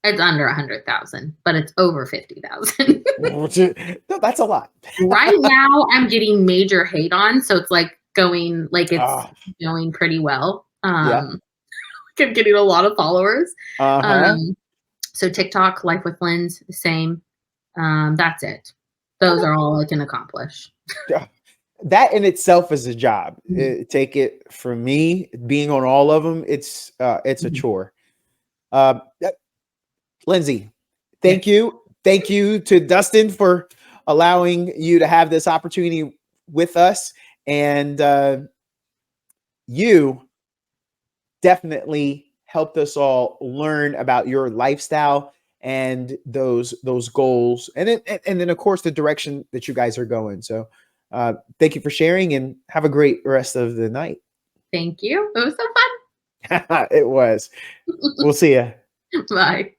It's under 100,000, but it's over 50,000. No, that's a lot. Right now, I'm getting major hate on, so it's like going going pretty well. I'm getting a lot of followers. So TikTok, Life with Linz, the same. That's it. Those are all I can accomplish. That in itself is a job. Take it from me, being on all of them, it's a chore. Lindsay, thank you. Thank you to Dustin for allowing you to have this opportunity with us. And you definitely helped us all learn about your lifestyle and those goals. And then of course the direction that you guys are going. So thank you for sharing and have a great rest of the night. Thank you. It was so fun. It was. We'll see you. Bye.